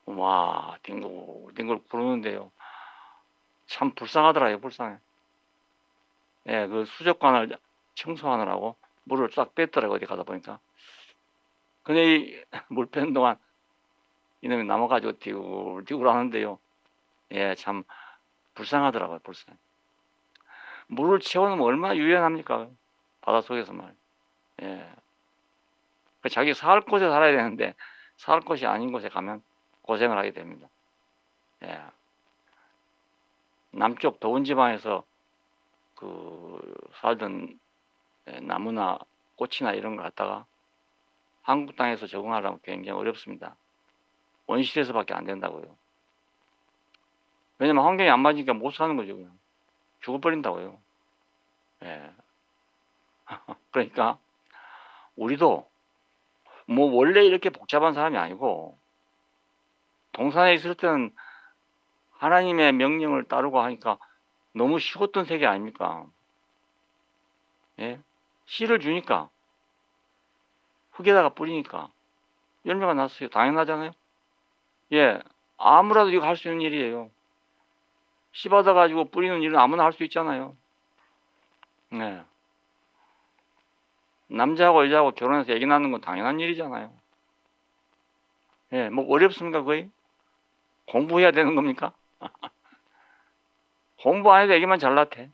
와, 뒹굴 구르는데요. 참 불쌍하더라고요, 불쌍해. 그 수족관을 청소하느라고 물을 쫙 뺐더라고, 어디 가다 보니까. 근데 이 물 빼는 동안 이놈이 남아가지고 띠굴띠굴 하는데요. 예, 참 불쌍하더라고요, 불쌍. 물을 채워놓으면 얼마나 유연합니까? 바닷속에서 말. 예. 자기 살 곳에 살아야 되는데, 살 곳이 아닌 곳에 가면 고생을 하게 됩니다. 예. 남쪽 더운 지방에서 살던 나무나 꽃이나 이런 걸 갖다가 한국 땅에서 적응하려면 굉장히 어렵습니다. 온실에서밖에 안 된다고요. 왜냐면 환경이 안 맞으니까 못 사는 거죠, 그냥. 죽어버린다고요. 예. 그러니까 우리도 뭐 원래 이렇게 복잡한 사람이 아니고, 동산에 있을 때는 하나님의 명령을 따르고 하니까 너무 쉬웠던 세계 아닙니까? 예? 씨를 주니까, 흙에다가 뿌리니까 열매가 났어요. 당연하잖아요. 예, 아무라도 이거 할 수 있는 일이에요. 씨 받아가지고 뿌리는 일은 아무나 할 수 있잖아요. 네. 남자하고 여자하고 결혼해서 애기 낳는 건 당연한 일이잖아요. 예, 뭐 어렵습니까, 거의? 공부해야 되는 겁니까? 공부 안 해도 애기만 잘 낳대.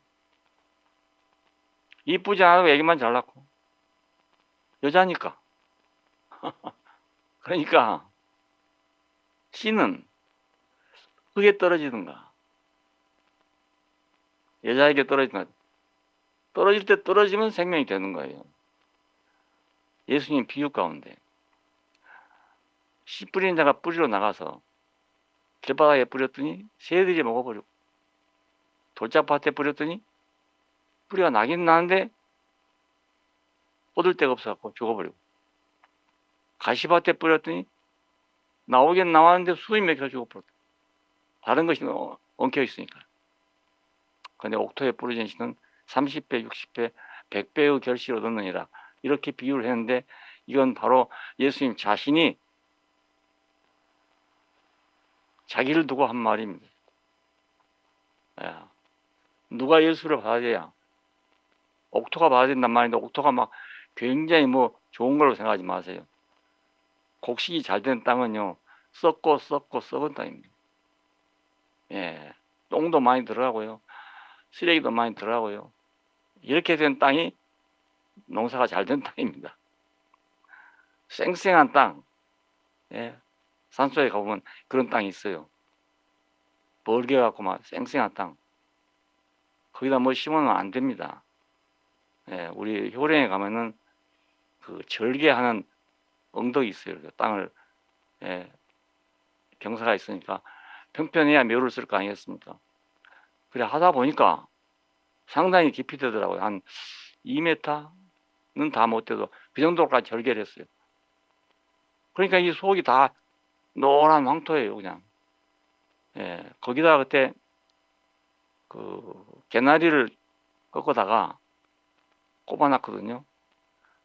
이쁘지 않아도 애기만 잘 낳고. 여자니까. 그러니까 씨는 흙에 떨어지든가 여자에게 떨어지든가, 떨어질 때 떨어지면 생명이 되는 거예요. 예수님 비유 가운데 씨 뿌리는 자가 뿌리러 나가서 길바닥에 뿌렸더니 새들이 먹어버리고, 돌짝밭에 뿌렸더니 뿌리가 나긴 나는데 얻을 데가 없어갖고 죽어버리고, 가시밭에 뿌렸더니 나오긴 나왔는데 수이 맥혀 죽어버렸다. 다른 것이 엉켜 있으니까. 근데 옥토에 뿌려진 씨는 30배, 60배, 100배의 결실을 얻느니라, 이렇게 비유를 했는데, 이건 바로 예수님 자신이 자기를 두고 한 말입니다. 예. 누가 예수를 받아들여야? 옥토가 받아야 된단 말인데, 옥토가 막 굉장히 뭐 좋은 걸로 생각하지 마세요. 곡식이 잘 된 땅은요, 썩고 썩은 땅입니다. 예. 똥도 많이 들어가고요, 쓰레기도 많이 들어가고요. 이렇게 된 땅이 농사가 잘 된 땅입니다. 쌩쌩한 땅, 예. 산속에 가보면 그런 땅이 있어요. 벌게 갖고 막 쌩쌩한 땅. 거기다 뭐 심으면 안 됩니다. 예. 우리 효령에 가면은 그 절개하는 엉덕이 있어요. 그 땅을, 예. 경사가 있으니까 평평해야 묘를 쓸 거 아니겠습니까? 그래 하다 보니까 상당히 깊이 되더라고요. 한 2m는 다 못 돼도 그 정도까지 절개를 했어요. 그러니까 이 속이 다 노란 황토예요, 그냥. 예, 거기다가 그때 개나리를 꺾어다가 꼽아놨거든요.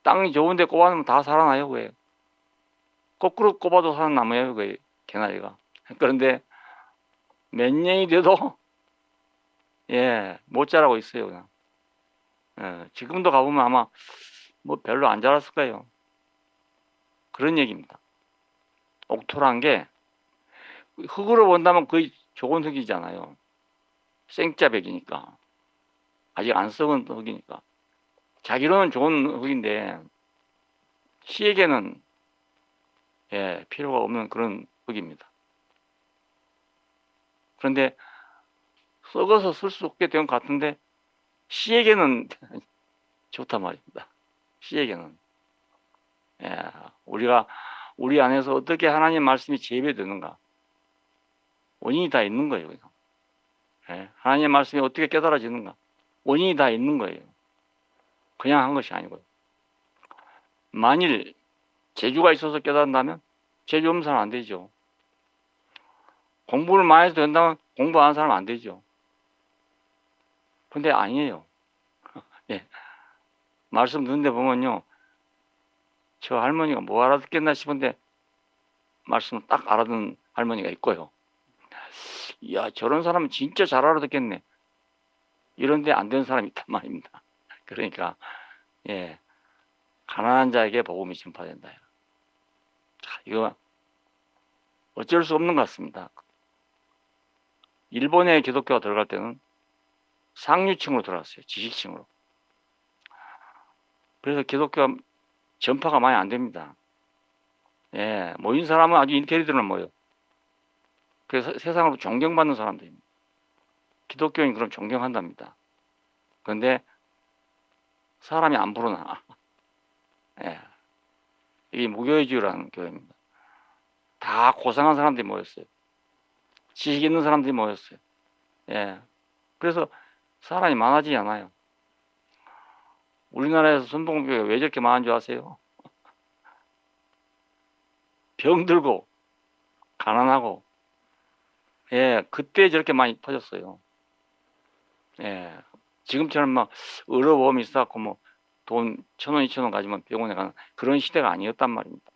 땅이 좋은데 꼽아놓으면 다 살아나요, 그게. 거꾸로 꼽아도 살아남아요, 그게, 개나리가. 그런데 몇 년이 돼도 예, 못 자라고 있어요, 그냥. 예, 지금도 가보면 아마 뭐 별로 안 자랐을 거예요. 그런 얘기입니다. 옥토란 게 흙으로 본다면 거의 좋은 흙이잖아요. 생짜백이니까. 아직 안 썩은 흙이니까. 자기로는 좋은 흙인데 씨에게는 예, 필요가 없는 그런 흙입니다. 그런데 썩어서 쓸 수 없게 된 것 같은데 씨에게는 좋단 말입니다. 씨에게는. 예, 우리가 우리 안에서 어떻게 하나님 말씀이 재배되는가, 원인이 다 있는 거예요. 예, 하나님 말씀이 어떻게 깨달아지는가, 원인이 다 있는 거예요. 그냥 한 것이 아니고요. 만일 재주가 있어서 깨닫는다면 재주 없는 사람 안 되죠. 공부를 많이 해서 된다면 공부 안 하는 사람 안 되죠. 근데 아니에요. 예. 말씀 듣는데 보면요, 저 할머니가 뭐 알아듣겠나 싶은데 말씀을 딱 알아듣는 할머니가 있고요. 이야, 저런 사람은 진짜 잘 알아듣겠네, 이런데 안 되는 사람이 있단 말입니다. 그러니까 예, 가난한 자에게 복음이 전파된다. 자, 이거 어쩔 수 없는 것 같습니다. 일본에 기독교가 들어갈 때는 상류층으로 들어갔어요. 지식층으로. 그래서 기독교가 전파가 많이 안 됩니다. 예, 모인 사람은 아주 인텔리들만 모여. 그래서 세상으로 존경받는 사람들입니다. 기독교인 그럼 존경한답니다. 그런데 사람이 안 불어나. 예, 이게 무교회주의라는 교회입니다. 다 고상한 사람들이 모였어요. 지식 있는 사람들이 모였어요. 예, 그래서 사람이 많아지지 않아요. 우리나라에서 선동교회가 왜 저렇게 많은 줄 아세요? 병들고 가난하고, 예, 그때 저렇게 많이 퍼졌어요. 예, 지금처럼 막 의료보험이 있어갖고 뭐 돈 1,000원, 2,000원 가지면 병원에 가는 그런 시대가 아니었단 말입니다.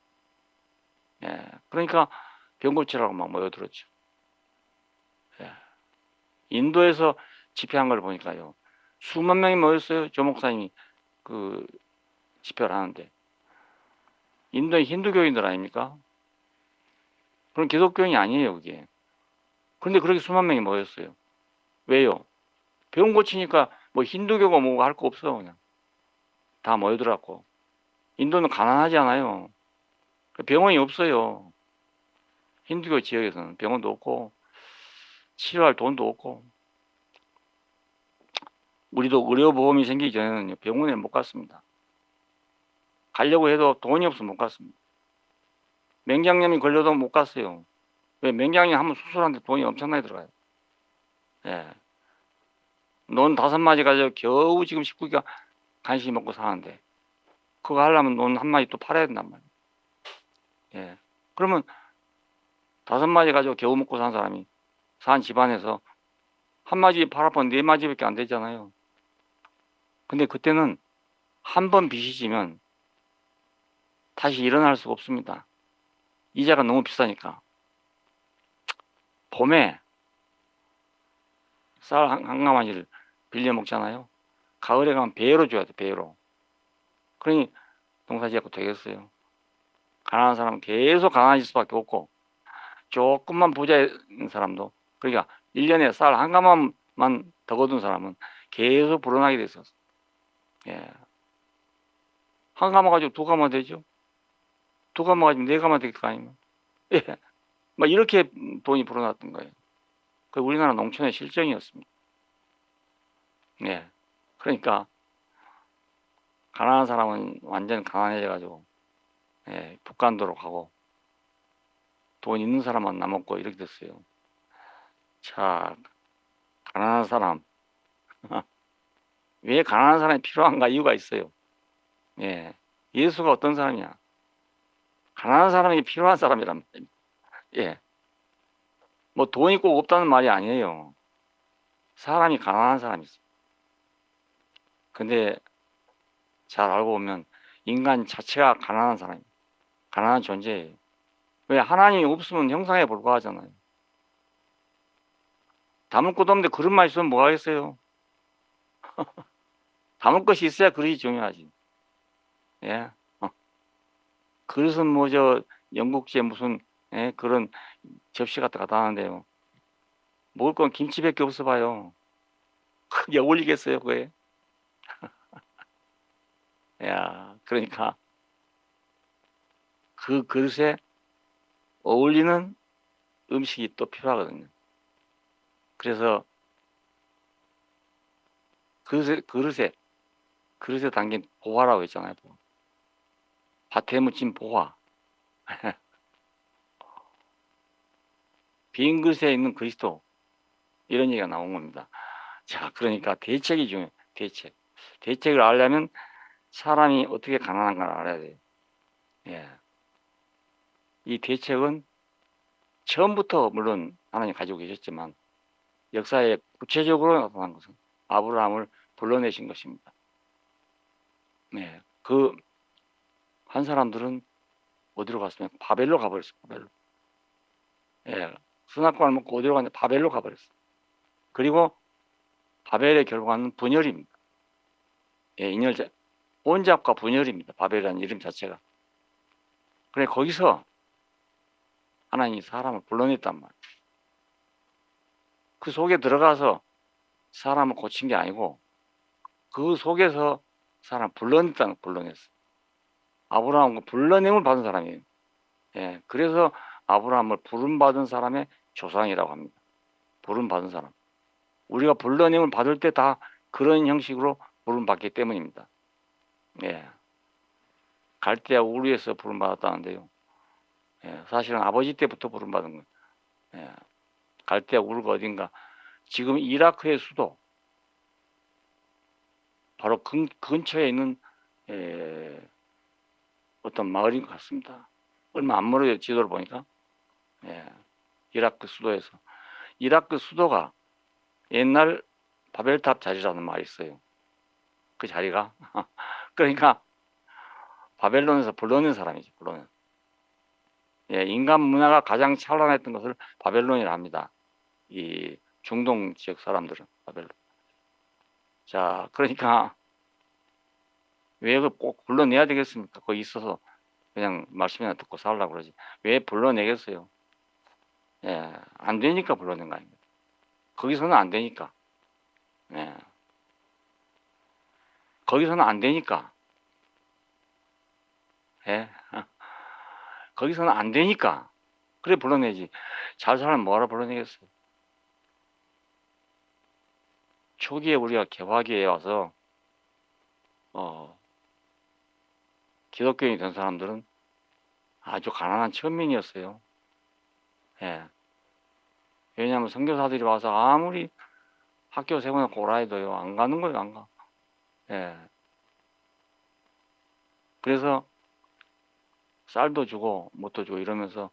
예, 그러니까 병 고치라고 막 모여들었죠. 예, 인도에서 집회한 걸 보니까요, 수만 명이 모였어요. 조 목사님이 그 집회를 하는데, 인도의 힌두교인들 아닙니까? 그런 기독교인이 아니에요, 그게. 그런데 그렇게 수만 명이 모였어요. 왜요? 병 고치니까 뭐 힌두교가 뭐고 할 거 없어. 그냥 다 모여들었고. 인도는 가난하지 않아요. 병원이 없어요. 힌두교 지역에서는 병원도 없고 치료할 돈도 없고. 우리도 의료보험이 생기기 전에는 병원에 못 갔습니다. 가려고 해도 돈이 없어서 못 갔습니다. 맹장염이 걸려도 못 갔어요. 왜? 맹장염 한번 수술하는데 돈이 엄청나게 들어가요. 예. 논 5마리 가지고 겨우 지금 식구가 간신히 먹고 사는데, 그거 하려면 논 1마리 또 팔아야 된단 말이에요. 예. 그러면 5마리 가지고 겨우 먹고 산 사람이 산 집안에서 1마리 팔아보면 4마리밖에 안 되잖아요. 근데 그때는 한 번 빚이 지면 다시 일어날 수가 없습니다. 이자가 너무 비싸니까. 봄에 쌀 한 가마니를 빌려 먹잖아요. 가을에 가면 배로 줘야 돼, 배로. 그러니 농사 지어도 되겠어요. 가난한 사람은 계속 가난해질 수밖에 없고, 조금만 부자인 사람도, 그러니까 1년에 쌀 한 가마만 더 거둔 사람은 계속 불어나게 돼 있었어. 예. 한 가마 가지고 2가마 되죠? 2가마 가지고 4가마 될 거 아닙니까? 예. 막 이렇게 돈이 불어났던 거예요. 그 우리나라 농촌의 실정이었습니다. 예. 그러니까 가난한 사람은 완전 가난해져가지고, 예, 북한도로 가고, 돈 있는 사람만 남았고 이렇게 됐어요. 자, 가난한 사람. 왜 가난한 사람이 필요한가? 이유가 있어요. 예. 예수가 어떤 사람이냐? 가난한 사람이 필요한 사람이란 말입니다. 예. 뭐 돈이 꼭 없다는 말이 아니에요. 사람이 가난한 사람이 있어요. 근데 잘 알고 보면 인간 자체가 가난한 사람이에요. 가난한 존재예요. 왜? 하나님이 없으면 형상에 불과하잖아요. 담을 것도 없는데 그릇만 있으면 뭐 하겠어요? 담을 것이 있어야 그릇이 중요하지. 예. 그릇은 뭐 저 영국제 무슨, 예? 그런 접시 갖다 갖다 하는데요. 먹을 건 김치밖에 없어 봐요. 그게 어울리겠어요, 그게? 야, 그러니까 그 그릇에 어울리는 음식이 또 필요하거든요. 그래서 그릇에 담긴 보화라고 했잖아요. 밭에 묻힌 보화. 빈 그릇에 있는 그리스도. 이런 얘기가 나온 겁니다. 자, 그러니까 대책이 중요해요. 대책. 대책을 알려면 사람이 어떻게 가난한가를 알아야 돼요. 예. 이 대책은 처음부터 물론 하나님 가지고 계셨지만 역사에 구체적으로 나타난 것은 아브라함을 불러내신 것입니다. 네. 그 한 사람들은 어디로 갔으면 바벨로 가버렸어. 바벨로. 예. 선악과를 먹고 어디로 갔냐? 바벨로 가버렸어. 그리고 바벨의 결과는 분열입니다. 예, 온잡과 분열입니다. 바벨이라는 이름 자체가. 그래 거기서 하나님이 사람을 불러냈단 말이에요. 그 속에 들어가서 사람을 고친 게 아니고 그 속에서 사람 불러냈다는 불러냈어. 아브라함은 불러냄을 받은 사람이에요. 예, 그래서 아브라함을 부름받은 사람의 조상이라고 합니다. 부름받은 사람. 우리가 불러냄을 받을 때 다 그런 형식으로 부름받기 때문입니다. 예. 갈대아 우르에서 부름받았다는데요. 예, 사실은 아버지 때부터 부름받은 거예요. 예. 갈대아 우르가 어딘가 지금 이라크의 수도 바로 근처에 있는 어떤 마을인 것 같습니다. 얼마 안 멀어요. 지도를 보니까. 예. 이라크 수도에서. 이라크 수도가 옛날 바벨탑 자리라는 말이 있어요. 그 자리가. 그러니까 바벨론에서 불러낸 사람이죠. 불러낸. 예, 인간 문화가 가장 찬란했던 것을 바벨론이라 합니다. 이 중동 지역 사람들은 바벨론. 자, 그러니까 왜 꼭 불러내야 되겠습니까? 거기 있어서 그냥 말씀이나 듣고 살라고 그러지. 왜 불러내겠어요? 예, 안 되니까 불러낸 거 아닙니까? 거기서는 안 되니까. 예. 거기서는 안 되니까. 예. 거기서는 안 되니까. 그래 불러내지. 잘 살면 뭐하러 불러내겠어요? 초기에 우리가 개화기에 와서 기독교인이 된 사람들은 아주 가난한 천민이었어요. 예. 왜냐하면 선교사들이 와서 아무리 학교 세워놓고 오라 해도요, 안 가는 거예요, 안 가. 예. 그래서 쌀도 주고, 뭣도 주고 이러면서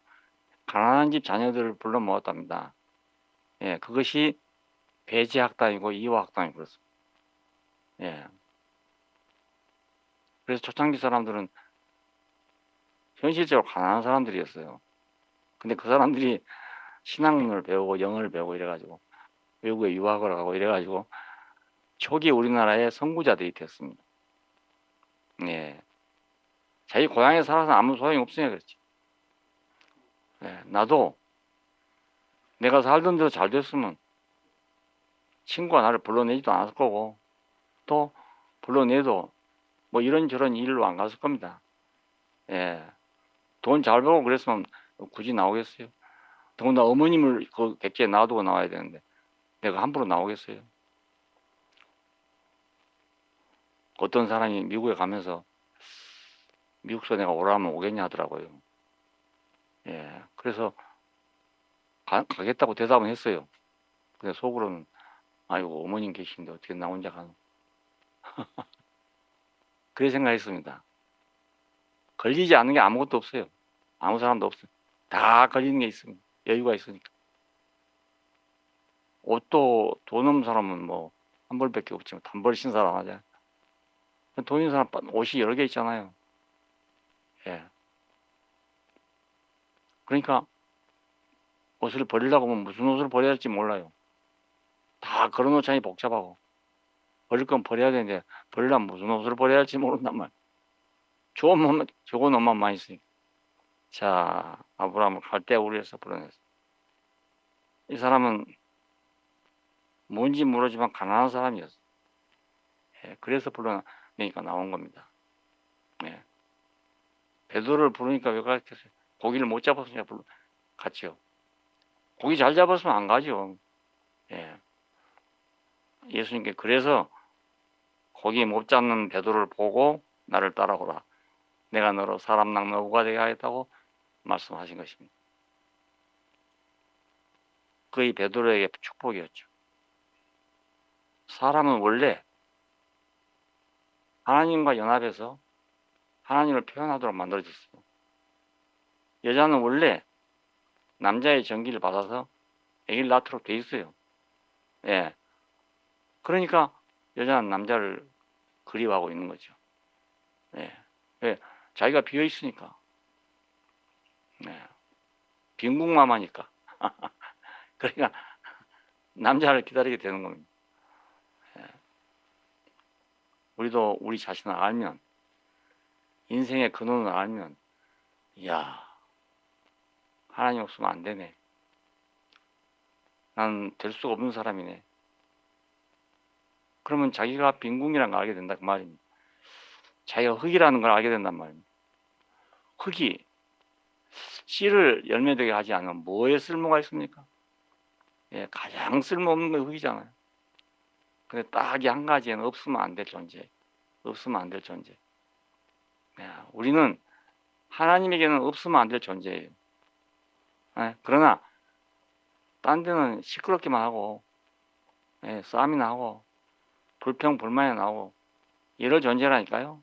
가난한 집 자녀들을 불러 모았답니다. 예. 그것이 배제학당이고 이화학당이고 그렇습니다. 예. 그래서 초창기 사람들은 현실적으로 가난한 사람들이었어요. 근데 그 사람들이 신학문을 배우고 영어를 배우고 이래가지고 외국에 유학을 가고 이래가지고 초기 우리나라의 선구자들이 됐습니다. 예. 자기 고향에 살아서 아무 소용이 없으니까 그렇지. 예. 나도 내가 살던 데로 잘 됐으면 친구가 나를 불러내지도 않았을 거고 또 불러내도 뭐 이런저런 일로 안 갔을 겁니다. 예. 돈 잘 벌고 그랬으면 굳이 나오겠어요? 더군다나 어머님을 그 객지에 놔두고 나와야 되는데 내가 함부로 나오겠어요? 어떤 사람이 미국에 가면서 미국서 내가 오라면 오겠냐 하더라고요. 예. 그래서 가겠다고 대답은 했어요. 근데 속으로는 아이고 어머님 계신데 어떻게 나 혼자 가노? 그래 생각했습니다. 걸리지 않는 게 아무것도 없어요. 아무 사람도 없어요. 다 걸리는 게 있습니다. 여유가 있으니까. 옷도 돈 없는 사람은 뭐 한 벌밖에 없지만 단벌 신 사람 하자. 돈 있는 사람 옷이 여러 개 있잖아요. 예. 그러니까 옷을 버리려고 하면 무슨 옷을 버려야 할지 몰라요. 다 걸어놓자니 복잡하고 버릴 건 버려야 되는데 버리려면 무슨 옷을 버려야 할지 모른단 말. 좋은 옷만 많이 있으니까. 자, 아브라함을 갈대아 우르에서 불러냈어. 이 사람은 뭔지 모르지만 가난한 사람이었어. 예, 그래서 불러내니까 나온 겁니다. 예. 베드로를 부르니까 왜 갔겠어요? 고기를 못 잡았으니까 갔죠. 고기 잘 잡았으면 안 가죠. 예. 예수님께 그래서 고기 못 잡는 베드로를 보고 나를 따라오라. 내가 너로 사람 낚는 어부가 되게 하겠다고 말씀하신 것입니다. 그의 베드로에게 축복이었죠. 사람은 원래 하나님과 연합해서 하나님을 표현하도록 만들어졌어요. 여자는 원래 남자의 전기를 받아서 아기를 낳도록 돼 있어요. 예. 그러니까 여자는 남자를 그리워하고 있는 거죠. 예. 예. 자기가 비어 있으니까. 예. 빈궁마마니까. 그러니까 남자를 기다리게 되는 겁니다. 예. 우리도 우리 자신을 알면, 인생의 근원을 알면, 이야, 하나님 없으면 안 되네. 난 될 수가 없는 사람이네. 그러면 자기가 빈궁이라는 걸 알게 된다 그 말입니다. 자기가 흙이라는 걸 알게 된단 말입니다. 흙이 씨를 열매되게 하지 않으면 뭐에 쓸모가 있습니까? 예, 가장 쓸모없는 게 흙이잖아요. 근데 딱 이 한 가지에는 없으면 안 될 존재. 없으면 안 될 존재. 예, 우리는 하나님에게는 없으면 안 될 존재예요. 예, 그러나 딴 데는 시끄럽기만 하고, 예, 싸움이 나고 불평 불만이 나고 이럴 존재라니까요.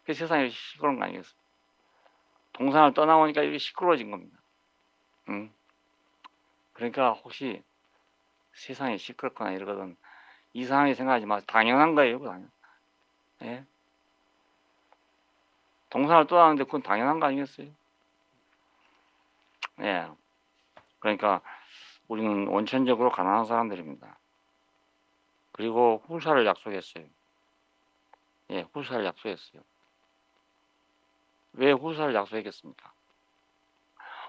그 세상이 시끄러운 거 아니겠어요? 동산을 떠나오니까 이렇게 시끄러워진 겁니다. 그러니까 혹시 세상이 시끄럽거나 이러거든 이상하게 생각하지 마세요. 당연한 거예요. 당연. 예? 동산을 떠나는데 그건 당연한 거 아니겠어요? 예. 그러니까 우리는 원천적으로 가난한 사람들입니다. 그리고 후사를 약속했어요. 예, 후사를 약속했어요. 왜 후사를 약속했겠습니까?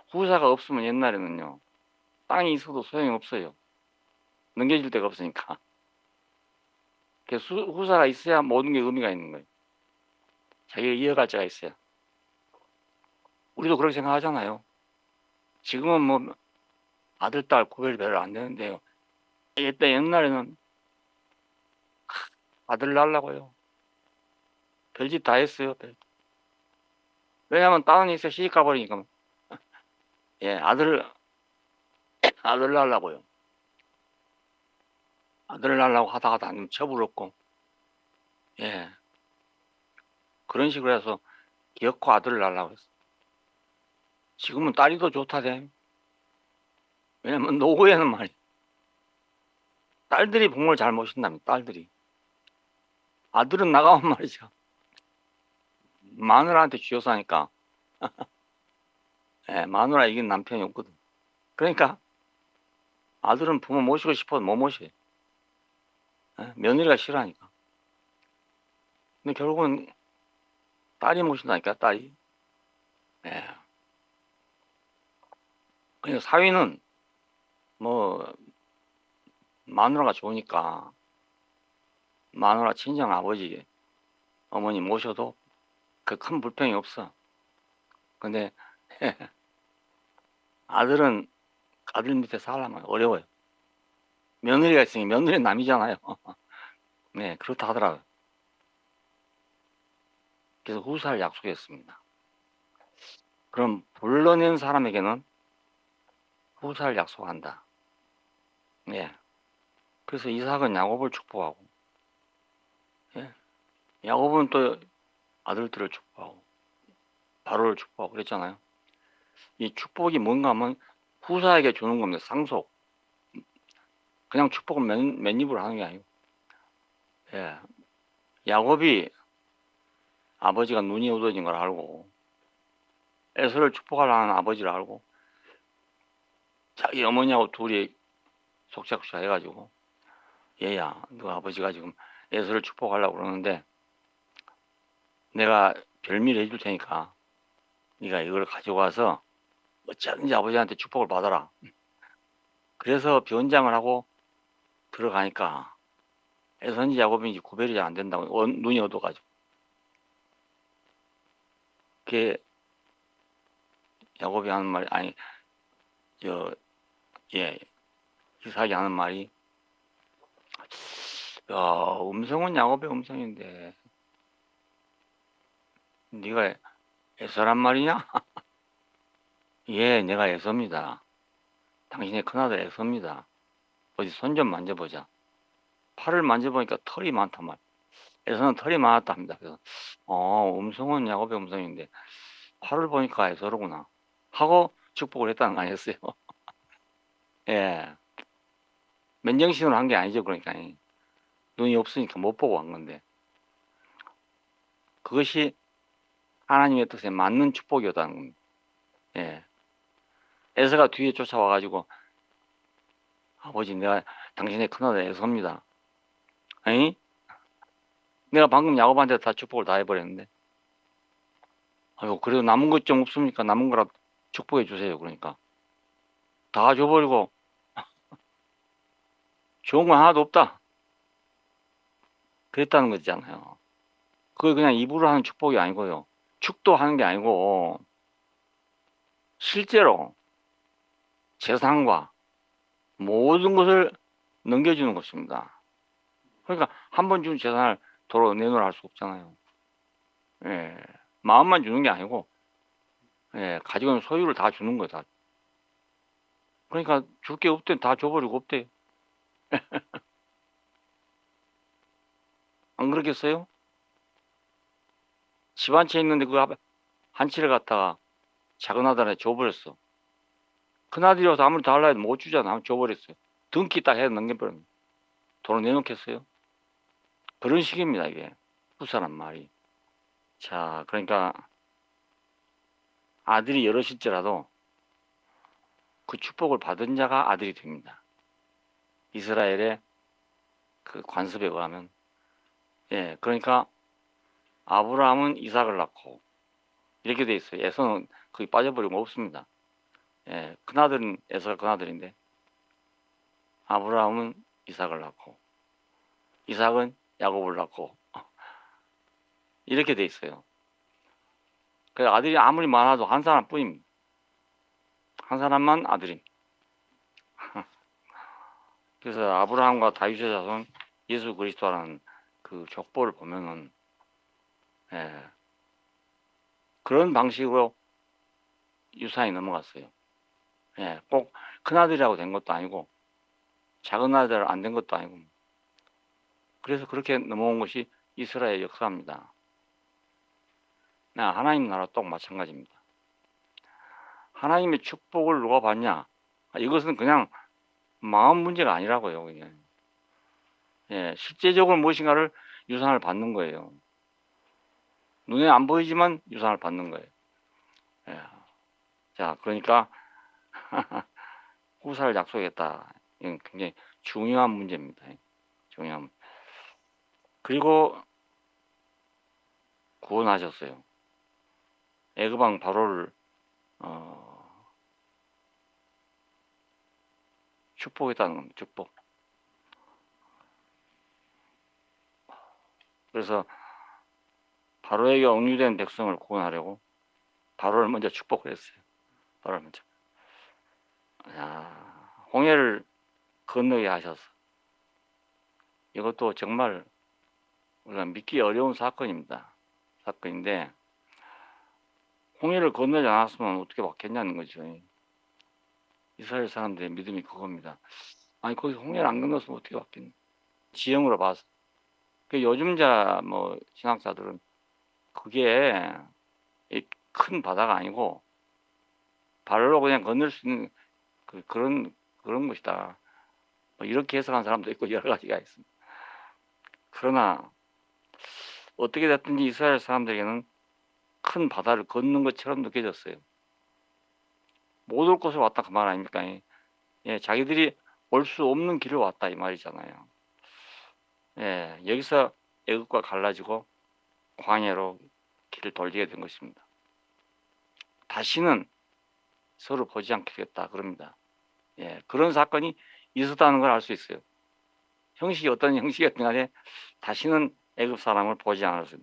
후사가 없으면 옛날에는요, 땅이 있어도 소용이 없어요. 넘겨줄 데가 없으니까. 후사가 있어야 모든 게 의미가 있는 거예요. 자기가 이어갈 자가 있어야. 우리도 그렇게 생각하잖아요. 지금은 뭐 아들, 딸 구별이 별로 안 되는데요. 옛날에는 아들 낳으려고요. 별짓 다 했어요. 왜냐하면 다운이 있어 시집 가버리니까. 예, 아들 낳으려고요. 아들 낳으려고 하다가 안 쳐부럽고. 예. 그런 식으로 해서 기어코 아들을 낳으려고 했어. 지금은 딸이 더 좋다대. 왜냐면 노후에는 말이야. 딸들이 부모를 잘 모신답니다. 딸들이. 아들은 나가면 말이죠. 마누라한테 쥐어서 하니까. 예, 마누라 이긴 남편이 없거든. 그러니까 아들은 부모 모시고 싶어도 못 모셔. 예, 며느리가 싫어하니까. 근데 결국은 딸이 모신다니까, 딸이. 예. 그러니까 사위는 뭐 마누라가 좋으니까 마누라 친정 아버지 어머니 모셔도 그 큰 불평이 없어. 근데 아들은 아들 밑에 살려면 어려워요. 며느리가 있으니 며느리는 남이잖아요. 네, 그렇다 하더라고요. 그래서 후사를 약속했습니다. 그럼 불러낸 사람에게는 후사를 약속한다. 예. 그래서 이삭은 야곱을 축복하고, 예. 야곱은 또 아들들을 축복하고, 바로를 축복하고 그랬잖아요. 이 축복이 뭔가 하면 후사에게 주는 겁니다. 상속. 그냥 축복은 맨입으로 하는 게 아니고. 예. 야곱이 아버지가 눈이 어두워진 걸 알고, 에서를 축복하려는 아버지를 알고, 자기 어머니하고 둘이 속작속작 해가지고, 얘야, 너 아버지가 지금 에서를 축복하려고 그러는데, 내가 별미를 해줄 테니까, 네가 이걸 가져가서 어쩌든지 아버지한테 축복을 받아라. 그래서 변장을 하고 들어가니까 에서인지 야곱인지 구별이 잘 안 된다고 눈이 어두워가지고. 그게 야곱이 하는 말이 아니 이삭이 하는 말이 야, 음성은 야곱의 음성인데 네가 에서란 말이냐? 예, 내가 에서입니다. 당신의 큰아들 에서입니다. 어디 손 좀 만져보자. 팔을 만져보니까 털이 많단 말이야. 에서는 털이 많았다 합니다. 그래서 음성은 야곱의 음성인데 팔을 보니까 에서로구나 하고 축복을 했다는 거 아니었어요. 예, 맨정신으로 한 게 아니죠. 그러니까 눈이 없으니까 못 보고 한 건데 그것이 하나님의 뜻에 맞는 축복이었다는 겁니다. 예, 에서가 뒤에 쫓아와가지고 아버지 내가 당신의 큰아들 에서입니다. 에이? 내가 방금 야곱한테 다 축복을 다 해버렸는데. 아유, 그래도 남은 것 좀 없습니까? 남은 거라 축복해 주세요. 그러니까. 다 줘버리고 좋은 건 하나도 없다. 그랬다는 거잖아요. 그게 그냥 입으로 하는 축복이 아니고요. 축도하는 게 아니고 실제로 재산과 모든 것을 넘겨주는 것입니다. 그러니까 한 번 준 재산을 도로 내놓으라 할 수 없잖아요. 예, 마음만 주는 게 아니고 예, 가지고 있는 소유를 다 주는 거예요. 다. 그러니까 줄 게 없대 다 줘버리고 없대. 안 그렇겠어요? 집 한 채 있는데 그 한 채를 갖다가 작은 아들한테 줘버렸어. 큰 아들이 와서 아무리 달라 해도 못 주잖아. 줘버렸어요. 등기 딱 해서 넘겨버렸네. 돈을 내놓겠어요? 그런 식입니다, 이게. 후사란 말이. 자, 그러니까 아들이 여럿일지라도 그 축복을 받은 자가 아들이 됩니다. 이스라엘의 그 관습에 의하면. 예, 그러니까 아브라함은 이삭을 낳고 이렇게 돼 있어요. 에서는 거기 빠져버리고 없습니다. 예, 큰아들은 에서가 큰아들인데 아브라함은 이삭을 낳고 이삭은 야곱을 낳고 이렇게 돼 있어요. 그 아들이 아무리 많아도 한 사람뿐입니다. 한 사람만 아들임. 그래서 아브라함과 다윗의 자손 예수 그리스도라는 그 족보를 보면은 예, 그런 방식으로 유산이 넘어갔어요. 예, 꼭 큰아들이라고 된 것도 아니고 작은 아들 안 된 것도 아니고 그래서 그렇게 넘어온 것이 이스라엘 역사입니다. 하나님 나라 또 마찬가지입니다. 하나님의 축복을 누가 받냐? 이것은 그냥 마음 문제가 아니라고요. 그냥. 예, 실제적으로 무엇인가를 유산을 받는 거예요. 눈에 안 보이지만 유산을 받는 거예요. 예. 자, 그러니까 후사를 약속했다. 이건 굉장히 중요한 문제입니다. 중요한. 그리고 구원하셨어요. 애굽왕 바로를 축복했다는 겁니다. 축복. 그래서 바로에게 억류된 백성을 구원하려고 바로를 먼저 축복을 했어요. 바로를 먼저. 야, 홍해를 건너게 하셔서 이것도 정말 우리가 믿기 어려운 사건입니다. 사건인데 홍해를 건너지 않았으면 어떻게 받겠냐는 거죠. 이스라엘 사람들의 믿음이 그겁니다. 아니 거기 홍해를 안 건넜으면 어떻게 받겠냐. 지형으로 봐서. 그 요즘자 뭐 신학자들은 그게 큰 바다가 아니고 발로 그냥 건널 수 있는 그런 것이다. 뭐 이렇게 해석한 사람도 있고 여러 가지가 있습니다. 그러나 어떻게 됐든지 이스라엘 사람들에게는 큰 바다를 걷는 것처럼 느껴졌어요. 못 올 곳을 왔다 그 말 아닙니까? 예, 자기들이 올 수 없는 길을 왔다 이 말이잖아요. 예, 여기서 애굽과 갈라지고 광야로 길을 돌리게 된 것입니다. 다시는 서로 보지 않겠다 그럽니다. 예, 그런 사건이 있었다는 걸 알 수 있어요. 형식이 어떤 형식이었든 간에 다시는 애굽 사람을 보지 않았어요.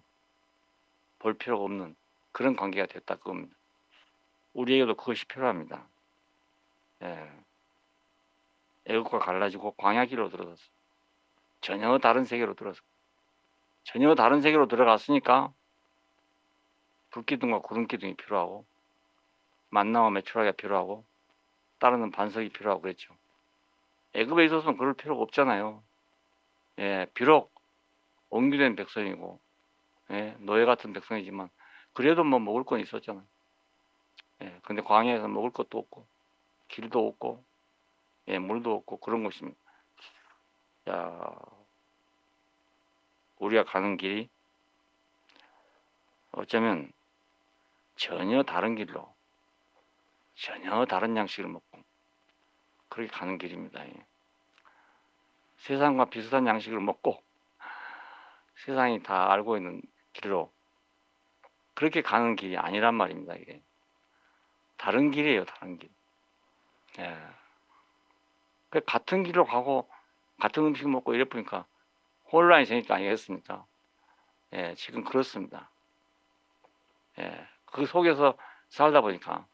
볼 필요가 없는 그런 관계가 됐다 그겁니다. 우리에게도 그것이 필요합니다. 예, 애굽과 갈라지고 광야길로 들어섰어요. 전혀 다른 세계로 들어서 전혀 다른 세계로 들어갔으니까 불기둥과 구름기둥이 필요하고 만나와 메추라기가 필요하고 따르는 반석이 필요하고 그랬죠. 애굽에 있어서는 그럴 필요가 없잖아요. 예, 비록 옹유된 백성이고 예, 노예 같은 백성이지만 그래도 뭐 먹을 건 있었잖아요. 예, 근데 광야에서 먹을 것도 없고 길도 없고 예, 물도 없고 그런 것입니다. 야, 우리가 가는 길이 어쩌면 전혀 다른 길로 전혀 다른 양식을 먹고 그렇게 가는 길입니다. 예. 세상과 비슷한 양식을 먹고 세상이 다 알고 있는 길로 그렇게 가는 길이 아니란 말입니다. 이게 다른 길이에요, 다른 길. 예. 같은 길로 가고 같은 음식 먹고 이래 보니까 혼란이 생길 아니겠습니까? 예, 지금 그렇습니다. 예, 그 속에서 살다 보니까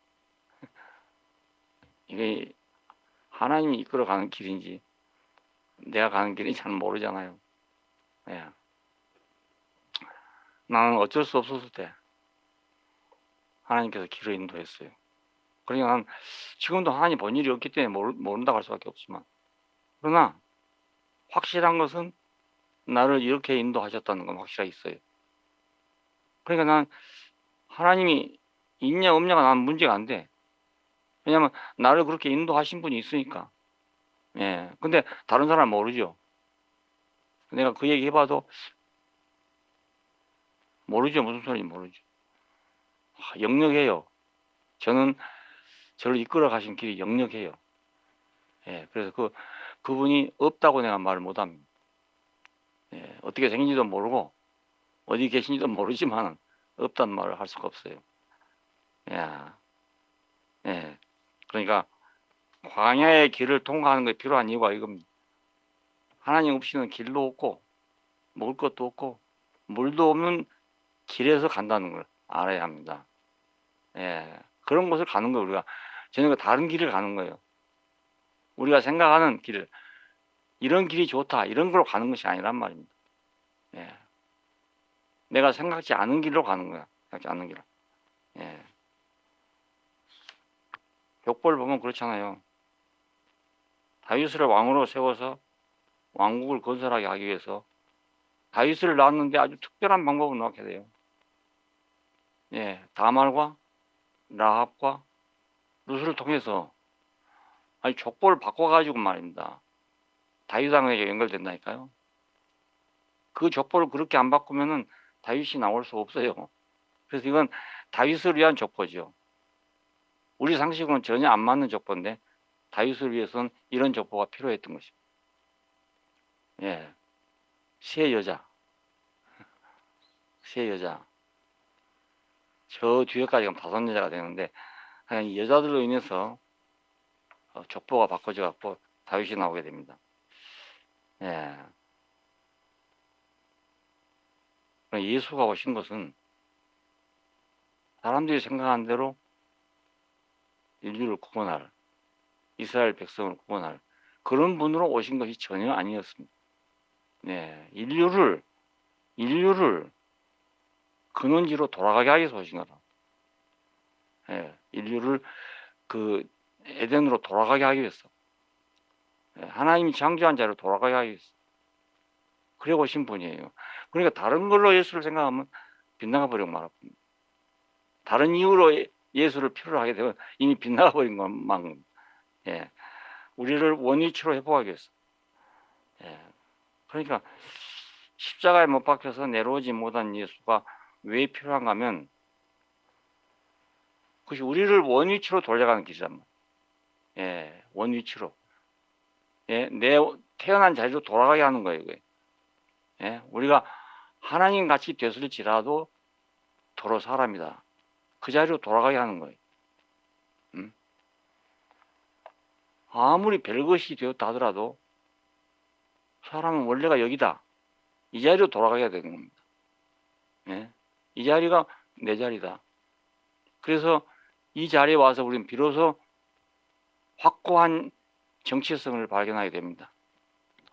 이게 하나님이 이끌어가는 길인지 내가 가는 길인지 잘 모르잖아요. 예. 나는 어쩔 수 없었을 때 하나님께서 길을 인도했어요. 그러니까 난 지금도 하나님 본 일이 없기 때문에 모른다고 할 수밖에 없지만, 그러나 확실한 것은 나를 이렇게 인도하셨다는 건 확실하게 있어요. 그러니까 난 하나님이 있냐 없냐가 난 문제가 안 돼. 왜냐면 나를 그렇게 인도하신 분이 있으니까. 예. 근데 다른 사람은 모르죠. 내가 그 얘기 해봐도 모르죠. 무슨 소리인지 모르죠. 역력해요. 저는 저를 이끌어 가신 길이 역력해요. 예. 그래서 그분이 없다고 내가 말을 못 합니다. 예. 어떻게 생긴지도 모르고 어디 계신지도 모르지만 없다는 말을 할 수가 없어요. 야. 예. 그러니까 광야의 길을 통과하는 것이 필요한 이유가 이겁니다. 하나님 없이는 길도 없고 먹을 것도 없고 물도 없는 길에서 간다는 걸 알아야 합니다. 예. 그런 곳을 가는 거예요. 우리가 전혀 다른 길을 가는 거예요. 우리가 생각하는 길, 이런 길이 좋다, 이런 걸로 가는 것이 아니란 말입니다. 예. 내가 생각지 않은 길로 가는 거야. 생각지 않는 길. 예. 벽보를 보면 그렇잖아요. 다윗을 왕으로 세워서 왕국을 건설하게 하기 위해서 다윗을 낳았는데 아주 특별한 방법을 넣게 돼요. 예. 다말과 라합과 루스를 통해서 아니 족보를 바꿔가지고 말입니다. 다윗 왕에게 연결된다니까요. 그 족보를 그렇게 안 바꾸면은 다윗이 나올 수 없어요. 그래서 이건 다윗을 위한 족보죠. 우리 상식으로는 전혀 안 맞는 족보인데 다윗을 위해서는 이런 족보가 필요했던 것입니다. 예, 세 여자, 저 뒤에까지 가면 5여자가 되는데 그냥 이 여자들로 인해서 족보가 바꿔져 갖고 다윗이 나오게 됩니다. 예, 예수가 오신 것은 사람들이 생각하는 대로 인류를 구원할, 이스라엘 백성을 구원할 그런 분으로 오신 것이 전혀 아니었습니다. 네, 인류를 근원지로 돌아가게 하기 위해서 오신 거다. 예, 인류를 그 에덴으로 돌아가게 하기 위해서, 예, 하나님이 창조한 자로 돌아가게 하기 위해서 그래 오신 분이에요. 그러니까 다른 걸로 예수를 생각하면 빗나가 버리고 말아. 다른 이유로 예수를 필요로 하게 되면 이미 빗나가 버린 것만, 예, 우리를 원위치로 회복하기 위해서. 예, 그러니까 십자가에 못 박혀서 내려오지 못한 예수가 왜 필요한가 하면 그것이 우리를 원위치로 돌려가는 길이란 말이에요. 예, 원위치로. 예, 내 태어난 자리로 돌아가게 하는 거예요. 이게. 예, 우리가 하나님 같이 되었을지라도 도로 사람이다. 그 자리로 돌아가게 하는 거예요. 아무리 별것이 되었다 하더라도 사람은 원래가 여기다. 이 자리로 돌아가야 되는 겁니다. 예? 이 자리가 내 자리다. 그래서 이 자리에 와서 우리는 비로소 확고한 정체성을 발견하게 됩니다.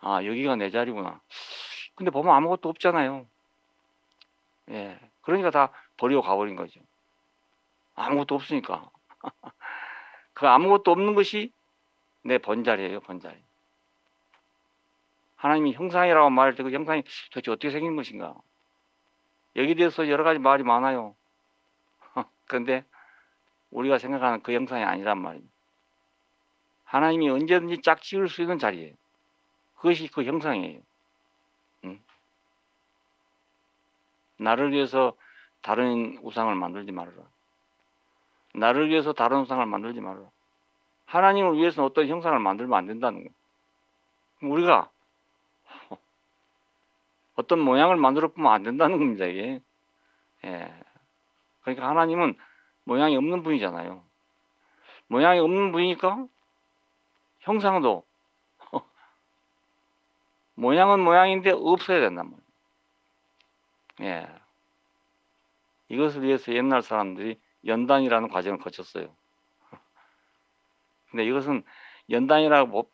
아, 여기가 내 자리구나. 근데 보면 아무것도 없잖아요. 예. 그러니까 다 버리고 가버린 거죠. 아무것도 없으니까. 그 아무것도 없는 것이 내 본자리예요, 본자리. 하나님이 형상이라고 말할 때 그 형상이 도대체 어떻게 생긴 것인가? 여기 대해서 여러 가지 말이 많아요. 그런데 우리가 생각하는 그 형상이 아니란 말이에요. 하나님이 언제든지 짝 지을 수 있는 자리예요. 그것이 그 형상이에요. 나를 위해서 다른 우상을 만들지 말아라. 나를 위해서 다른 우상을 만들지 말아라. 하나님을 위해서는 어떤 형상을 만들면 안 된다는 거예요. 우리가 어떤 모양을 만들어 보면 안 된다는 겁니다, 이게. 예. 그러니까 하나님은 모양이 없는 분이잖아요. 모양이 없는 분이니까 형상도 모양은 모양인데 없어야 된단 말이에요. 예. 이것을 위해서 옛날 사람들이 연단이라는 과정을 거쳤어요. 근데 이것은 연단이라고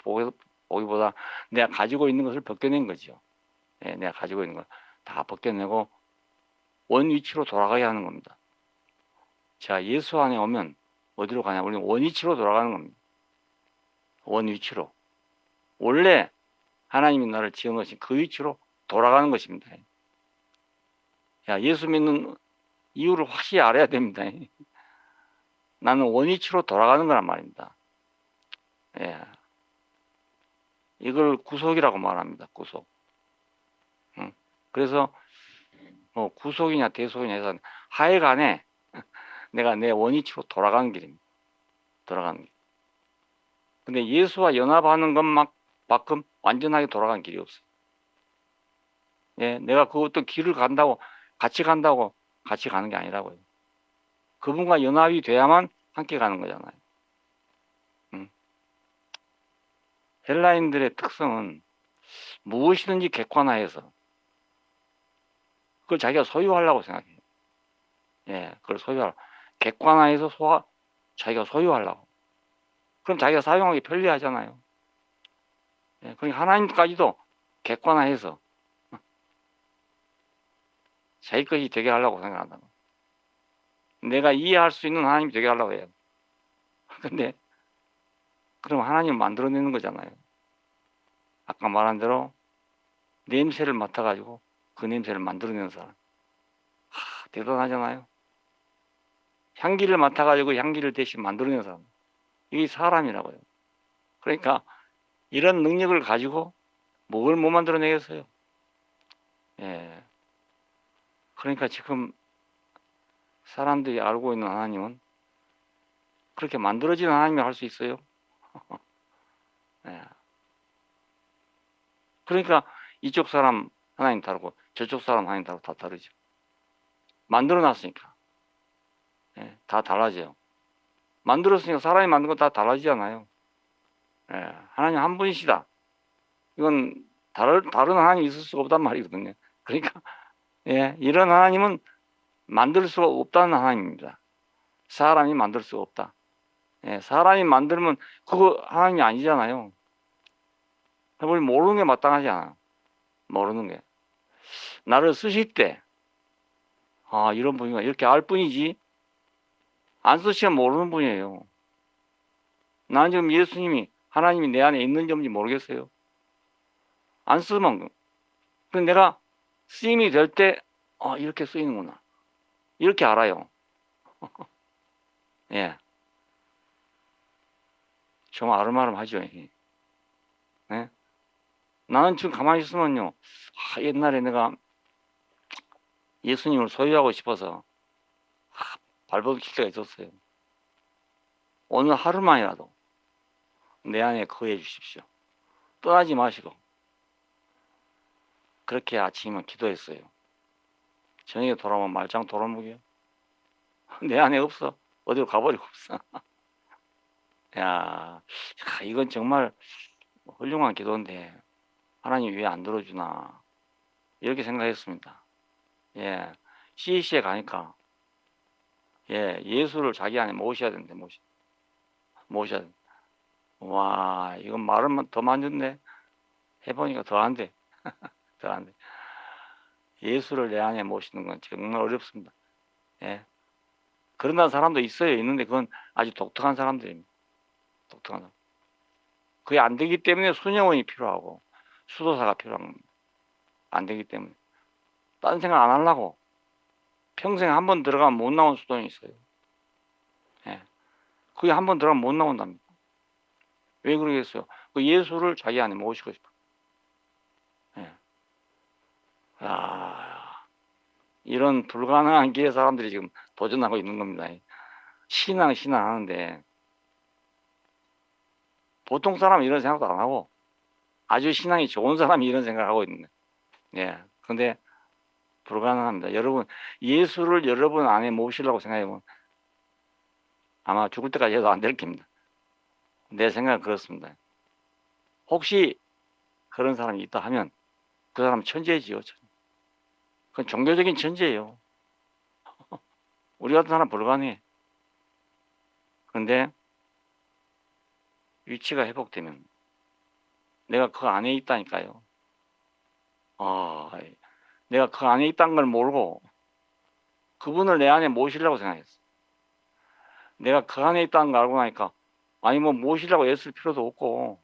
보기보다 내가 가지고 있는 것을 벗겨낸 거죠. 예, 내가 가지고 있는 걸 다 벗겨내고 원위치로 돌아가게 하는 겁니다. 자, 예수 안에 오면 어디로 가냐? 우리는 원위치로 돌아가는 겁니다. 원위치로. 원래 하나님이 나를 지어놓으신 그 위치로 돌아가는 것입니다. 야, 예수 믿는 이유를 확실히 알아야 됩니다. 나는 원위치로 돌아가는 거란 말입니다. 예. 이걸 구속이라고 말합니다. 구속. 그래서 뭐 구속이냐 대속이냐 해서 하여간에 내가 내 원위치로 돌아가는 길입니다. 돌아가는 길. 근데 예수와 연합하는 것만큼 완전하게 돌아가는 길이 없어요. 예, 내가 그 어떤 길을 간다고 같이 가는 게 아니라고요. 그분과 연합이 돼야만 함께 가는 거잖아요. 헬라인들의 특성은 무엇이든지 객관화해서 그걸 자기가 소유하려고 생각해요. 예, 그걸 소유하려고. 객관화해서 자기가 소유하려고. 그럼 자기가 사용하기 편리하잖아요. 예, 그러니까 하나님까지도 객관화해서 자기 것이 되게 하려고 생각한다. 내가 이해할 수 있는 하나님이 되게 하려고 해요. 근데 그럼 하나님을 만들어내는 거잖아요. 아까 말한 대로 냄새를 맡아가지고 그 냄새를 만들어내는 사람. 대단하잖아요. 향기를 맡아가지고 향기를 대신 만들어내는 사람. 이게 사람이라고요. 그러니까 이런 능력을 가지고 뭘 못 만들어내겠어요. 예. 그러니까 지금 사람들이 알고 있는 하나님은 그렇게 만들어지는 하나님이 할 수 있어요. 예. 그러니까 이쪽 사람 하나님 다르고 저쪽 사람 하나님 다르고 다 다르죠. 만들어 놨으니까. 예, 다 달라져요. 만들었으니까 사람이 만든 거 다 달라지잖아요. 예, 하나님 한 분이시다. 이건 다른 하나님이 있을 수가 없단 말이거든요. 그러니까 예, 이런 하나님은 만들 수가 없다는 하나님입니다. 사람이 만들 수가 없다. 예, 사람이 만들면 그거 하나님이 아니잖아요. 우리 모르는 게 마땅하지 않아. 모르는 게. 나를 쓰실 때, 이런 분이가 이렇게 알 뿐이지, 안 쓰시면 모르는 분이에요. 나는 지금 예수님이, 하나님이 내 안에 있는지 없는지 모르겠어요. 안 쓰면, 그럼 내가 쓰임이 될 때, 이렇게 쓰이는구나. 이렇게 알아요. 예. 좀 아름아름하죠. 예? 나는 지금 가만히 있으면요, 옛날에 내가 예수님을 소유하고 싶어서 발버둥칠 때가 있었어요. 오늘 하루만이라도 내 안에 거해 주십시오. 떠나지 마시고. 그렇게 아침이면 기도했어요. 저녁에 돌아오면 말짱 돌아오게요. 내 안에 없어. 어디로 가버리고 없어. 야, 이건 정말 훌륭한 기도인데 하나님 왜 안 들어주나 이렇게 생각했습니다. 예, CEC에 가니까 예수를 자기 안에 모셔야 되는데 모셔야 돼. 와, 이건 말은 더 많은데 해보니까 더 안 돼. 더 안 돼. 예수를 내 안에 모시는 건 정말 어렵습니다. 예. 그런 사람도 있어요. 있는데 그건 아주 독특한 사람들입니다. 독특한 사람. 그게 안 되기 때문에 수녀원이 필요하고 수도사가 필요한 겁니다. 안 되기 때문에. 딴 생각 안 하려고. 평생 한 번 들어가면 못 나온 수도원이 있어요. 예. 그게 한 번 들어가면 못 나온답니다. 왜 그러겠어요? 그 예수를 자기 안에 모시고 싶어. 예. 이런 불가능한 길에 사람들이 지금 도전하고 있는 겁니다. 신앙 하는데 보통 사람은 이런 생각도 안 하고 아주 신앙이 좋은 사람이 이런 생각을 하고 있는 거예요. 예. 근데 불가능합니다. 여러분, 예수를 여러분 안에 모시려고 생각하면 아마 죽을 때까지 해도 안 될 겁니다. 내 생각은 그렇습니다. 혹시 그런 사람이 있다 하면 그 사람은 천재지요. 그건 종교적인 천재예요. 우리 같은 사람 불가능해. 그런데 위치가 회복되면 내가 그 안에 있다니까요. 내가 그 안에 있다는 걸 모르고 그분을 내 안에 모시려고 생각했어. 내가 그 안에 있다는 걸 알고 나니까 아니 뭐 모시려고 애쓸 필요도 없고,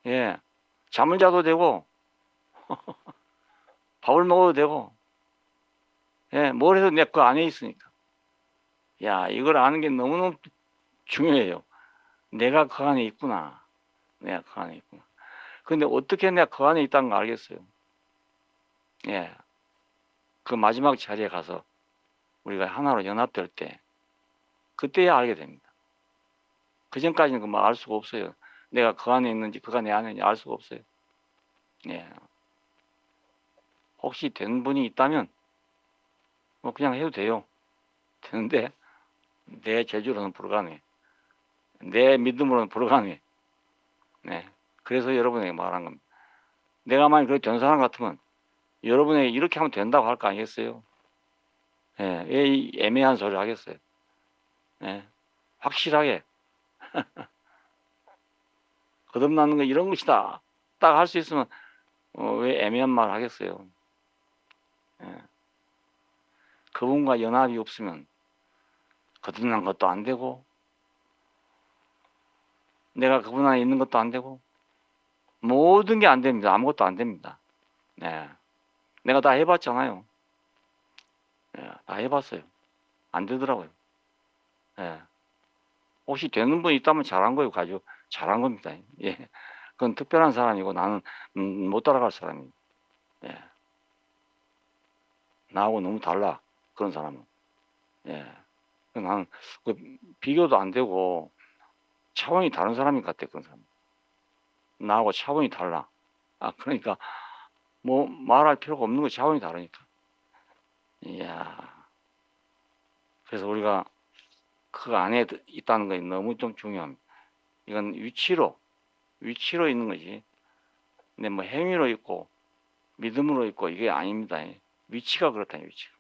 예, 잠을 자도 되고 밥을 먹어도 되고, 예, 뭘 해도 내가 그 안에 있으니까. 야, 이걸 아는 게 너무너무 중요해요. 내가 그 안에 있구나. 내가 그 안에 있구나. 근데 어떻게 내가 그 안에 있다는 걸 알겠어요. 예, 그 마지막 자리에 가서 우리가 하나로 연합될 때 그때야 알게 됩니다. 그 전까지는 그 뭐 알 수가 없어요. 내가 그 안에 있는지 그가 내 안에 있는지 알 수가 없어요. 예. 혹시 된 분이 있다면 뭐 그냥 해도 돼요. 되는데 내 재주로는 불가능해. 내 믿음으로는 불가능해. 네. 그래서 여러분에게 말한 겁니다. 내가 만약 그렇게 된 사람 같으면 여러분에게 이렇게 하면 된다고 할 거 아니겠어요? 예. 왜 이 애매한 소리를 하겠어요? 예. 확실하게 거듭나는 건 이런 것이다. 딱 할 수 있으면 왜 애매한 말을 하겠어요? 예. 그분과 연합이 없으면 거듭난 것도 안 되고 내가 그분 안에 있는 것도 안 되고 모든 게 안 됩니다. 아무것도 안 됩니다. 네. 내가 다 해봤잖아요. 네, 다 해봤어요. 안 되더라고요. 네. 혹시 되는 분이 있다면 잘한 거예요. 가지고 잘한 겁니다. 예. 그건 특별한 사람이고 나는 못 따라갈 사람이에요. 예. 나하고 너무 달라. 그런 사람은. 예. 나는 그 비교도 안 되고 차원이 다른 사람인 것 같아. 그런 사람. 나하고 차원이 달라. 그러니까 뭐 말할 필요가 없는 거 차원이 다르니까. 이야. 그래서 우리가 그 안에 있다는 것이 너무 좀 중요합니다. 이건 위치로 있는 거지. 근데 뭐 행위로 있고 믿음으로 있고 이게 아닙니다. 위치가 그렇다. 위치가.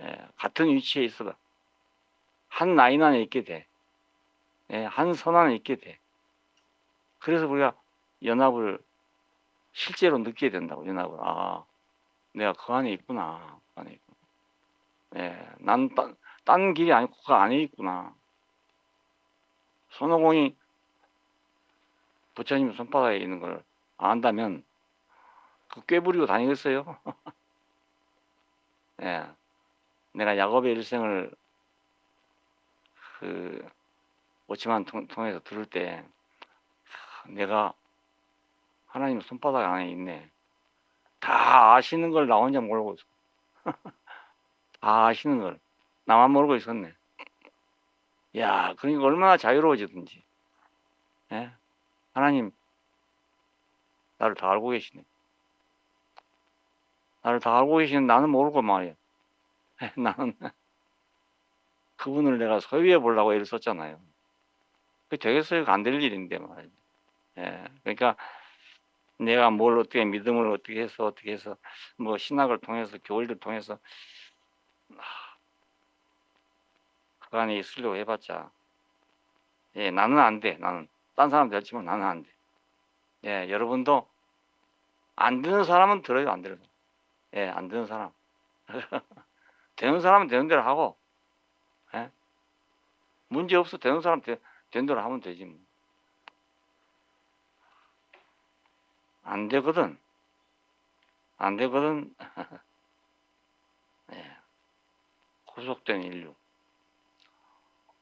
예, 같은 위치에 있어봐. 한 라인 안에 있게 돼. 예, 한 선 안에 있게 돼. 그래서 우리가 연합을 실제로 느끼게 된다고. 연합을. 내가 그 안에 있구나. 그 안에 있구나. 예, 난 딴 길이 아니고 그 안에 있구나. 손오공이 부처님 손바닥에 있는 걸 안다면 그 꾀부리고 다니겠어요? 예, 내가 야곱의 일생을 그 오치만 통해서 들을 때 내가 하나님 손바닥 안에 있네. 다 아시는 걸 나 혼자 모르고 있어. 다 아시는 걸 나만 모르고 있었네. 야, 그러니까 얼마나 자유로워지든지. 예? 하나님 나를 다 알고 계시네. 나를 다 알고 계시는 나는 모르고 말이야. 나는 그분을 내가 소유해 보려고 애를 썼잖아요. 그게 되겠어요? 안 될 일인데 말이야. 예, 그러니까 내가 뭘 어떻게 믿음을 어떻게 해서 뭐 신학을 통해서 교리를 통해서 그 안에 있으려고 해봤자 예, 나는 안 돼. 나는 딴 사람 될지만 나는 안 돼. 예, 여러분도 안 되는 사람은 들어요. 안 되는 사람. 예, 안 되는 사람. 되는 사람은 되는 대로 하고, 예? 문제 없어. 되는 사람 되는 대로 하면 되지. 뭐. 안 되거든. 안 되거든. 예. 구속된 인류.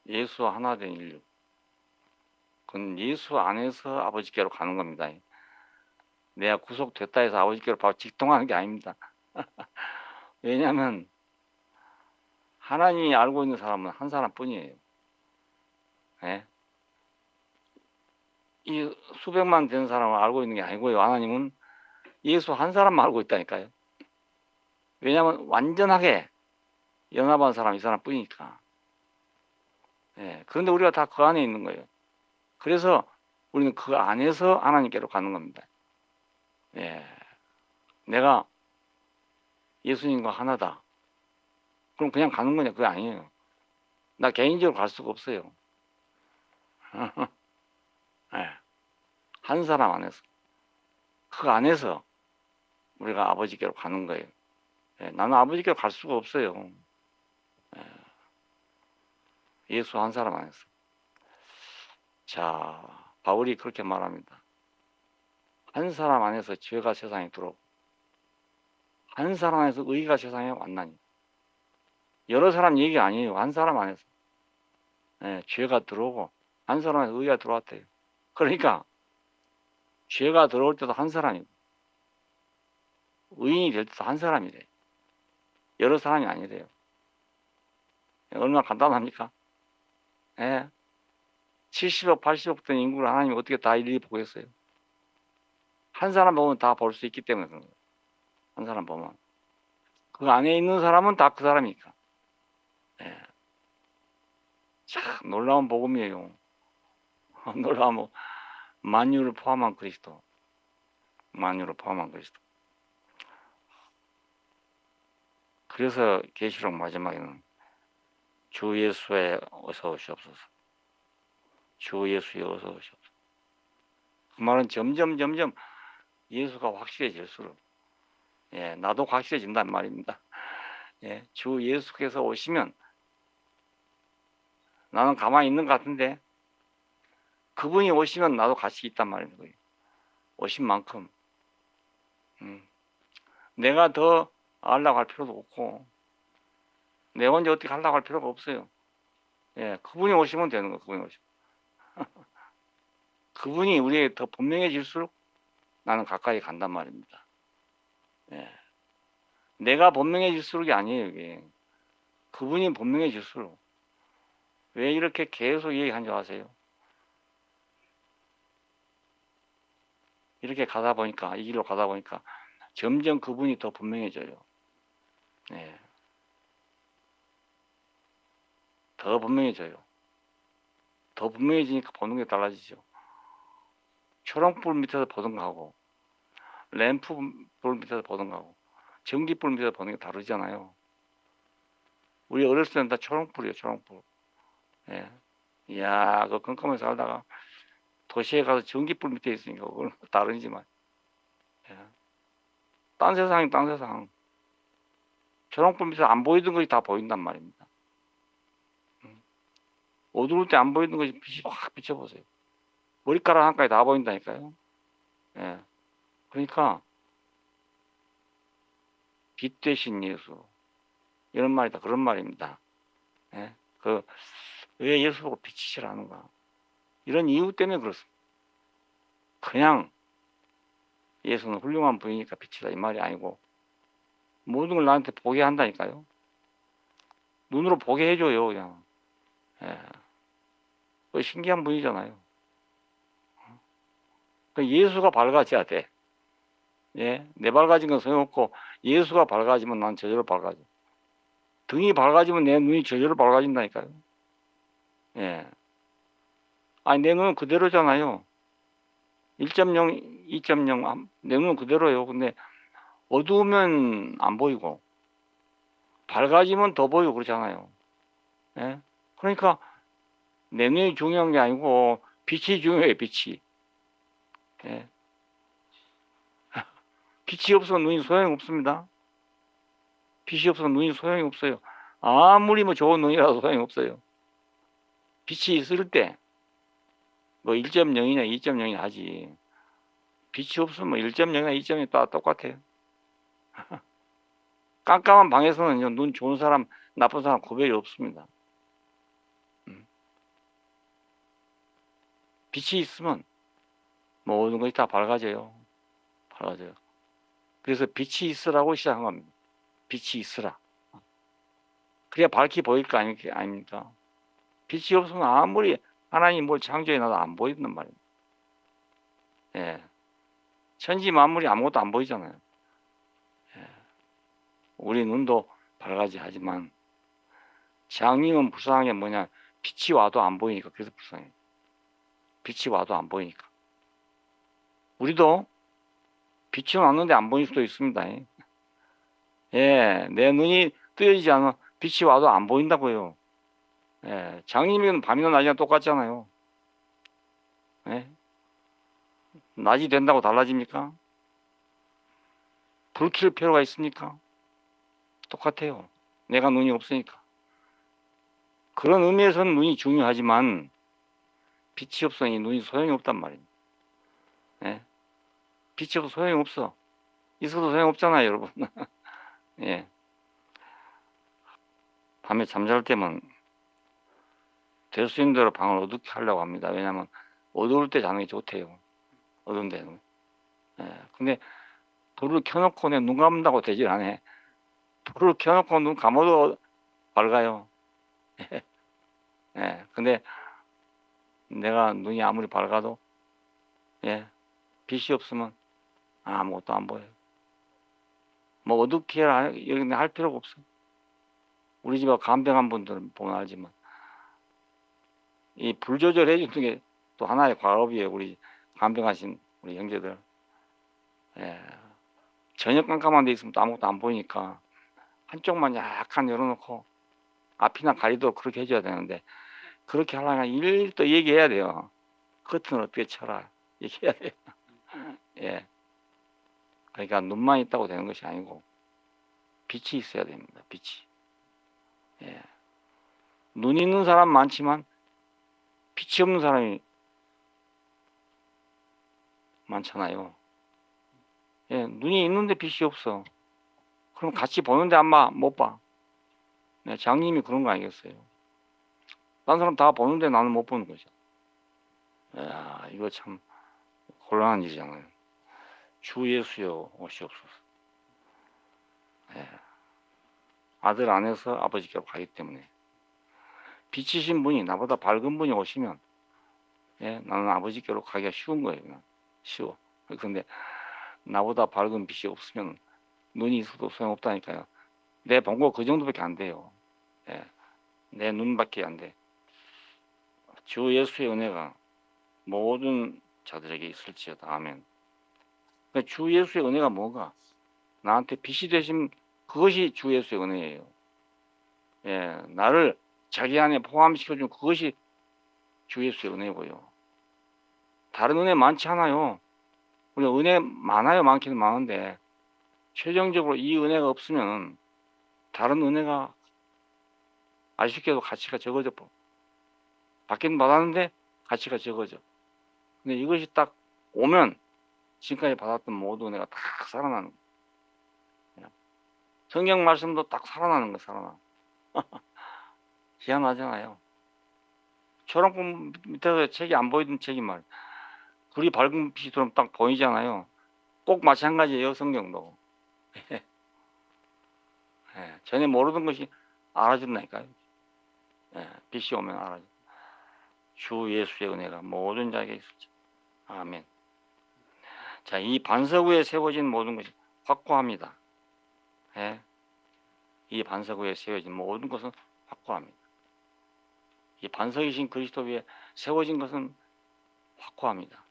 예수와 하나 된 인류. 그건 예수 안에서 아버지께로 가는 겁니다. 내가 구속됐다 해서 아버지께로 바로 직통하는 게 아닙니다. 왜냐하면 하나님이 알고 있는 사람은 한 사람뿐이에요. 예? 이 수백만 되는 사람을 알고 있는 게 아니고요. 하나님은 예수 한 사람만 알고 있다니까요. 왜냐하면 완전하게 연합한 사람이 이 사람뿐이니까. 예, 그런데 우리가 다 그 안에 있는 거예요. 그래서 우리는 그 안에서 하나님께로 가는 겁니다. 예, 내가 예수님과 하나다. 그럼 그냥 가는 거냐? 그게 아니에요. 나 개인적으로 갈 수가 없어요. 예, 한 사람 안에서. 그 안에서 우리가 아버지께로 가는 거예요. 예, 나는 아버지께로 갈 수가 없어요. 예, 예수 한 사람 안에서. 자, 바울이 그렇게 말합니다. 한 사람 안에서 죄가 세상에 들어오고 한 사람 안에서 의가 세상에 왔나니. 여러 사람 얘기 아니에요. 한 사람 안에서. 예, 죄가 들어오고 한 사람 안에서 의가 들어왔대요. 그러니까 죄가 들어올 때도 한 사람이고 의인이 될 때도 한 사람이래요. 여러 사람이 아니래요. 얼마나 간단합니까? 예. 70억, 80억 된 인구를 하나님이 어떻게 다 일일이 보겠어요? 한 사람 보면 다 볼 수 있기 때문에 그런 거예요. 한 사람 보면. 그 안에 있는 사람은 다 그 사람이니까. 예. 참 놀라운 복음이에요. 놀라운 만유를 포함한 그리스도. 만유를 포함한 그리스도. 그래서 계시록 마지막에는 주 예수에 어서 오시옵소서. 주 예수에 어서 오시옵소서. 그 말은 점점 예수가 확실해질수록 예, 나도 확실해진단 말입니다. 예, 주 예수께서 오시면 나는 가만히 있는 것 같은데 그분이 오시면 나도 같이 있단 말입니다. 오신 만큼 내가 더 알라고 할 필요도 없고 내 혼자 어떻게 하려고 할 필요가 없어요. 예, 그분이 오시면 되는 거예요. 그분이 오시면. 그분이 우리에게 더 분명해질수록 나는 가까이 간단 말입니다. 예. 내가 분명해질수록이 아니에요. 이게. 그분이 분명해질수록. 왜 이렇게 계속 얘기한 줄 아세요? 이렇게 가다 보니까 이 길로 가다 보니까 점점 그분이 더 분명해져요. 예. 더 분명해져요. 더 분명해지니까 보는 게 달라지죠. 초롱불 밑에서 보던 거하고 램프불 밑에서 보던 거하고 전기불 밑에서 보는 게 다르잖아요. 우리 어렸을 때는 다 초롱불이에요. 초롱불. 예. 이야, 그 깜깜하게 살다가 도시에 가서 전기불 밑에 있으니까 그건 다르지만. 예. 딴 세상이 딴 세상. 초롱불 밑에서 안 보이던 것이 다 보인단 말입니다. 어두울 때 안 보이던 것이 빛이 확 비춰보세요. 머리카락 한까지 다 보인다니까요. 예. 그러니까 빛 대신 예수 이런 말이 다 그런 말입니다. 예. 왜 예수 보고 빛이시라는가? 이런 이유 때문에 그렇습니다. 그냥 예수는 훌륭한 분이니까 빛이다 이 말이 아니고 모든 걸 나한테 보게 한다니까요. 눈으로 보게 해줘요, 그냥. 예. 그 신기한 분이잖아요. 그 예수가 밝아져야 돼. 예. 내 밝아진 건 소용없고 예수가 밝아지면 난 저절로 밝아져. 등이 밝아지면 내 눈이 저절로 밝아진다니까요. 예. 아니, 내 눈은 그대로잖아요. 1.0, 2.0, 내 눈은 그대로예요. 근데 어두우면 안 보이고, 밝아지면 더 보이고 그러잖아요. 예? 그러니까 내 눈이 중요한 게 아니고, 빛이 중요해요, 빛이. 예? 빛이 없으면 눈이 소용이 없습니다. 빛이 없으면 눈이 소용이 없어요. 아무리 뭐 좋은 눈이라도 소용이 없어요. 빛이 있을 때, 뭐 1.0이냐 2.0이냐 하지. 빛이 없으면 1.0이나 2.0이 다 똑같아요. 깜깜한 방에서는 눈 좋은 사람, 나쁜 사람 구별이 없습니다. 빛이 있으면 모든 것이 다 밝아져요. 밝아져요. 그래서 빛이 있으라고 시작한 겁니다. 빛이 있으라. 그래야 밝게 보일 거 아닙니까? 빛이 없으면 아무리 하나님 뭘 창조해 놔도 안 보이는 말입니다. 예. 천지 만물이 아무것도 안 보이잖아요. 예. 우리 눈도 밝아지 하지만 장님은 불쌍한 게 뭐냐, 빛이 와도 안 보이니까. 그래서 불쌍해. 빛이 와도 안 보이니까. 우리도 빛이 왔는데 안 보일 수도 있습니다. 예, 내 눈이 뜨여지지 않아 빛이 와도 안 보인다고요. 예, 장님이면 밤이나 낮이나 똑같잖아요. 예? 낮이 된다고 달라집니까? 불 켤 필요가 있습니까? 똑같아요. 내가 눈이 없으니까. 그런 의미에서는 눈이 중요하지만 빛이 없으니 눈이 소용이 없단 말입니다. 예? 빛이 없어 소용이 없어. 있어도 소용 없잖아요, 여러분. 예. 밤에 잠잘 때면 될 수 있는 대로 방을 어둡게 하려고 합니다. 왜냐하면 어두울 때 자는 게 좋대요. 어두운 데는. 예. 근데 불을 켜놓고 내 눈 감는다고 되질 않아. 불을 켜놓고 눈 감아도 밝아요. 예. 근데 내가 눈이 아무리 밝아도 예. 빛이 없으면 아무것도 안 보여요. 뭐 어둡게 할 필요가 없어. 우리 집에 간병한 분들은 보면 알지만 이 불 조절해 주는 게 또 하나의 과업이에요. 우리 간병하신 우리 형제들. 예. 전혀 깜깜한 데 있으면 또 아무것도 안 보이니까 한쪽만 약간 열어놓고 앞이나 가리도록 그렇게 해줘야 되는데 그렇게 하려면 일일이 또 얘기해야 돼요. 커튼을 어떻게 쳐라 얘기해야 돼요. 예. 그러니까 눈만 있다고 되는 것이 아니고 빛이 있어야 됩니다. 빛이. 예. 눈이 있는 사람 많지만 빛이 없는 사람이 많잖아요. 예, 눈이 있는데 빛이 없어. 그럼 같이 보는데 아마 못 봐. 네, 장님이 그런 거 아니겠어요? 딴 사람 다 보는데 나는 못 보는 거죠. 야, 이거 참 곤란한 일이잖아요. 주 예수여 오시옵소서. 예. 아들 안에서 아버지께로 가기 때문에 빛이신 분이 나보다 밝은 분이 오시면 예, 나는 아버지께로 가기가 쉬운 거예요. 그냥. 쉬워. 근데 나보다 밝은 빛이 없으면 눈이 있어도 소용없다니까요. 내 본 거 그 정도밖에 안 돼요. 예. 내 눈밖에 안 돼. 주 예수의 은혜가 모든 자들에게 있을지어다. 아멘. 그러니까 주 예수의 은혜가 뭐가? 나한테 빛이 되신 그것이 주 예수의 은혜예요. 예, 나를 자기 안에 포함시켜준 그것이 주 예수의 은혜고요. 다른 은혜 많지 않아요. 우리 은혜 많아요. 많기는 많은데 최종적으로 이 은혜가 없으면 다른 은혜가 아쉽게도 가치가 적어져. 받긴 받았는데 가치가 적어져. 근데 이것이 딱 오면 지금까지 받았던 모든 은혜가 딱 살아나는 거예요. 성경 말씀도 딱 살아나는 거예요. 살아나. 희한하잖아요. 초록불 밑에서 책이 안 보이던 책이 말 불이 밝은 빛처럼 딱 보이잖아요. 꼭 마찬가지예요. 성경도. 예, 전에 모르던 것이 알아진다니까요. 예, 빛이 오면 알아져. 주 예수의 은혜가 모든 자에게 있을지. 아멘. 자, 이 반석 위에 세워진 모든 것이 확고합니다. 예, 이 반석 위에 세워진 모든 것은 확고합니다. 이 반석이신 그리스도 위에 세워진 것은 확고합니다.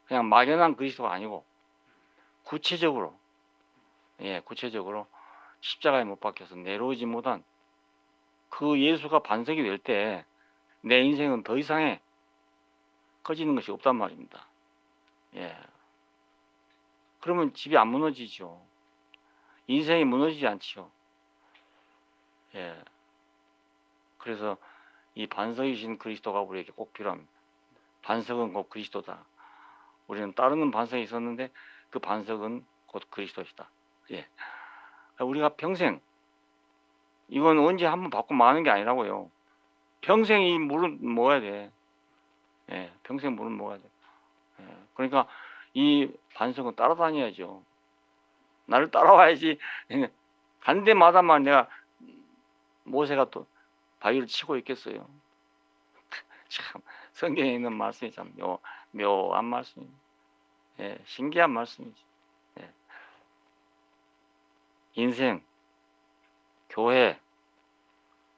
그냥 막연한 그리스도가 아니고 구체적으로, 예, 구체적으로 십자가에 못 박혀서 내려오지 못한 그 예수가 반석이 될 때 내 인생은 더 이상의 커지는 것이 없단 말입니다. 예. 그러면 집이 안 무너지죠. 인생이 무너지지 않지요. 예. 그래서 이 반석이신 그리스도가 우리에게 꼭 필요합니다. 반석은 곧 그리스도다. 우리는 따르는 반석이 있었는데 그 반석은 곧 그리스도시다. 예. 우리가 평생 이건 언제 한번 받고 마는 게 아니라고요. 평생 이 물은 먹어야 돼. 예, 평생 물은 먹어야 돼. 예, 그러니까 이 반석은 따라다녀야죠. 나를 따라와야지. 간 데마다만 내가 모세가 또 바위를 치고 있겠어요. 참 성경에 있는 말씀이 참 묘한 말씀입니다. 예, 신기한 말씀이죠. 예. 인생, 교회,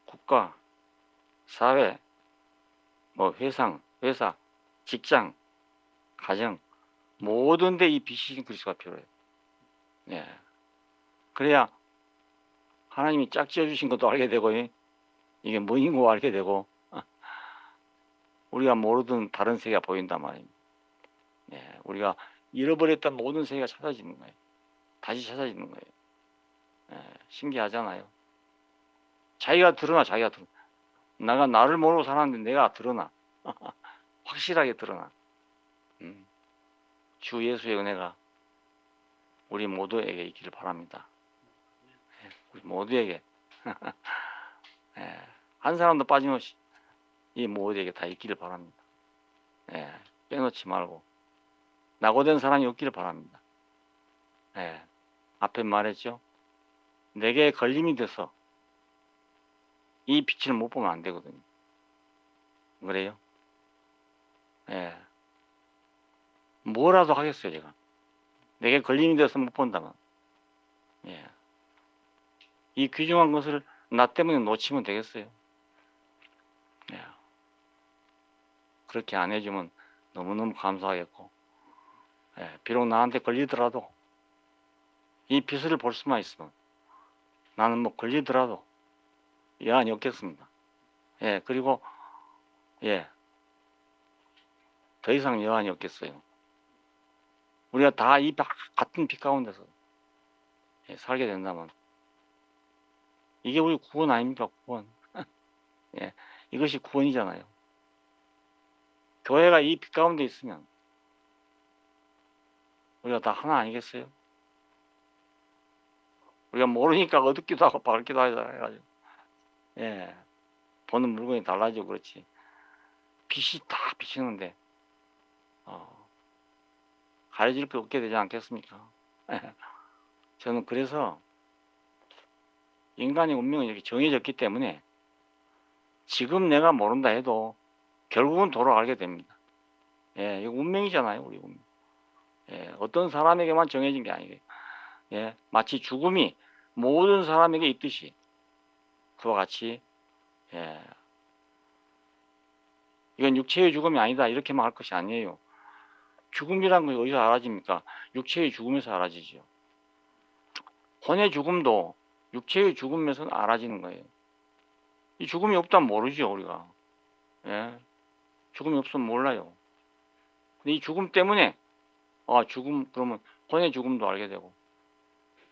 국가, 사회, 뭐 회사, 직장, 가정 모든 데 이 빛이신 그리스도가 필요해요. 예. 그래야 하나님이 짝지어 주신 것도 알게 되고 이게 뭐인 거 알게 되고 우리가 모르던 다른 세계가 보인단 말입니다. 예. 우리가 잃어버렸던 모든 세계가 찾아지는 거예요. 다시 찾아지는 거예요. 예. 신기하잖아요. 자기가 드러나. 내가 나를 모르고 살았는데 내가 드러나. 확실하게 드러나. 주 예수의 은혜가 우리 모두에게 있기를 바랍니다. 예, 우리 모두에게 예, 한 사람도 빠짐없이 이 모두에게 다 있기를 바랍니다. 예, 빼놓지 말고 낙오된 사람이 없기를 바랍니다. 예, 앞에 말했죠. 내게 걸림이 돼서 이 빛을 못 보면 안 되거든요. 그래요? 예, 뭐라도 하겠어요 제가. 내게 걸림이 돼서 못 본다면 예, 이 귀중한 것을 나 때문에 놓치면 되겠어요. 예, 그렇게 안 해주면 너무너무 감사하겠고 예, 비록 나한테 걸리더라도 이 빛을 볼 수만 있으면 나는 뭐 걸리더라도 여한이 없겠습니다. 예, 그리고 예, 더 이상 여한이 없겠어요. 우리가 다 이 같은 빛 가운데서 예, 살게 된다면 이게 우리 구원 아닙니까? 구원. 예, 이것이 구원이잖아요. 교회가 이 빛 가운데 있으면 우리가 다 하나 아니겠어요? 우리가 모르니까 어둡기도 하고 밝기도 하잖아요. 예, 보는 물건이 달라지고 그렇지. 빛이 다 비치는데 가려질 게 없게 되지 않겠습니까? 저는 그래서 인간의 운명이 이렇게 정해졌기 때문에 지금 내가 모른다 해도 결국은 돌아가게 됩니다. 예, 이거 운명이잖아요, 우리 운명. 예, 어떤 사람에게만 정해진 게 아니에요. 예, 마치 죽음이 모든 사람에게 있듯이 그와 같이 예, 이건 육체의 죽음이 아니다 이렇게 말할 것이 아니에요. 죽음이란 것이 어디서 알아집니까? 육체의 죽음에서 알아지죠. 혼의 죽음도 육체의 죽음에서 알아지는 거예요. 이 죽음이 없다면 모르죠, 우리가. 예, 죽음이 없으면 몰라요. 근데 이 죽음 때문에 죽음 그러면 혼의 죽음도 알게 되고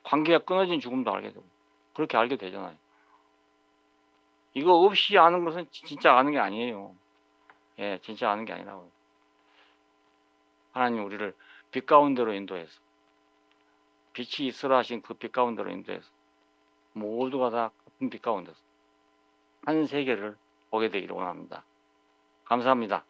관계가 끊어진 죽음도 알게 되고 그렇게 알게 되잖아요. 이거 없이 아는 것은 진짜 아는 게 아니에요. 예, 진짜 아는 게 아니라고요. 하나님 우리를 빛 가운데로 인도해서 빛이 있으라 하신 그 빛 가운데로 인도해서 모두가 다 같은 빛 가운데서 한 세계를 보게 되기를 원합니다. 감사합니다.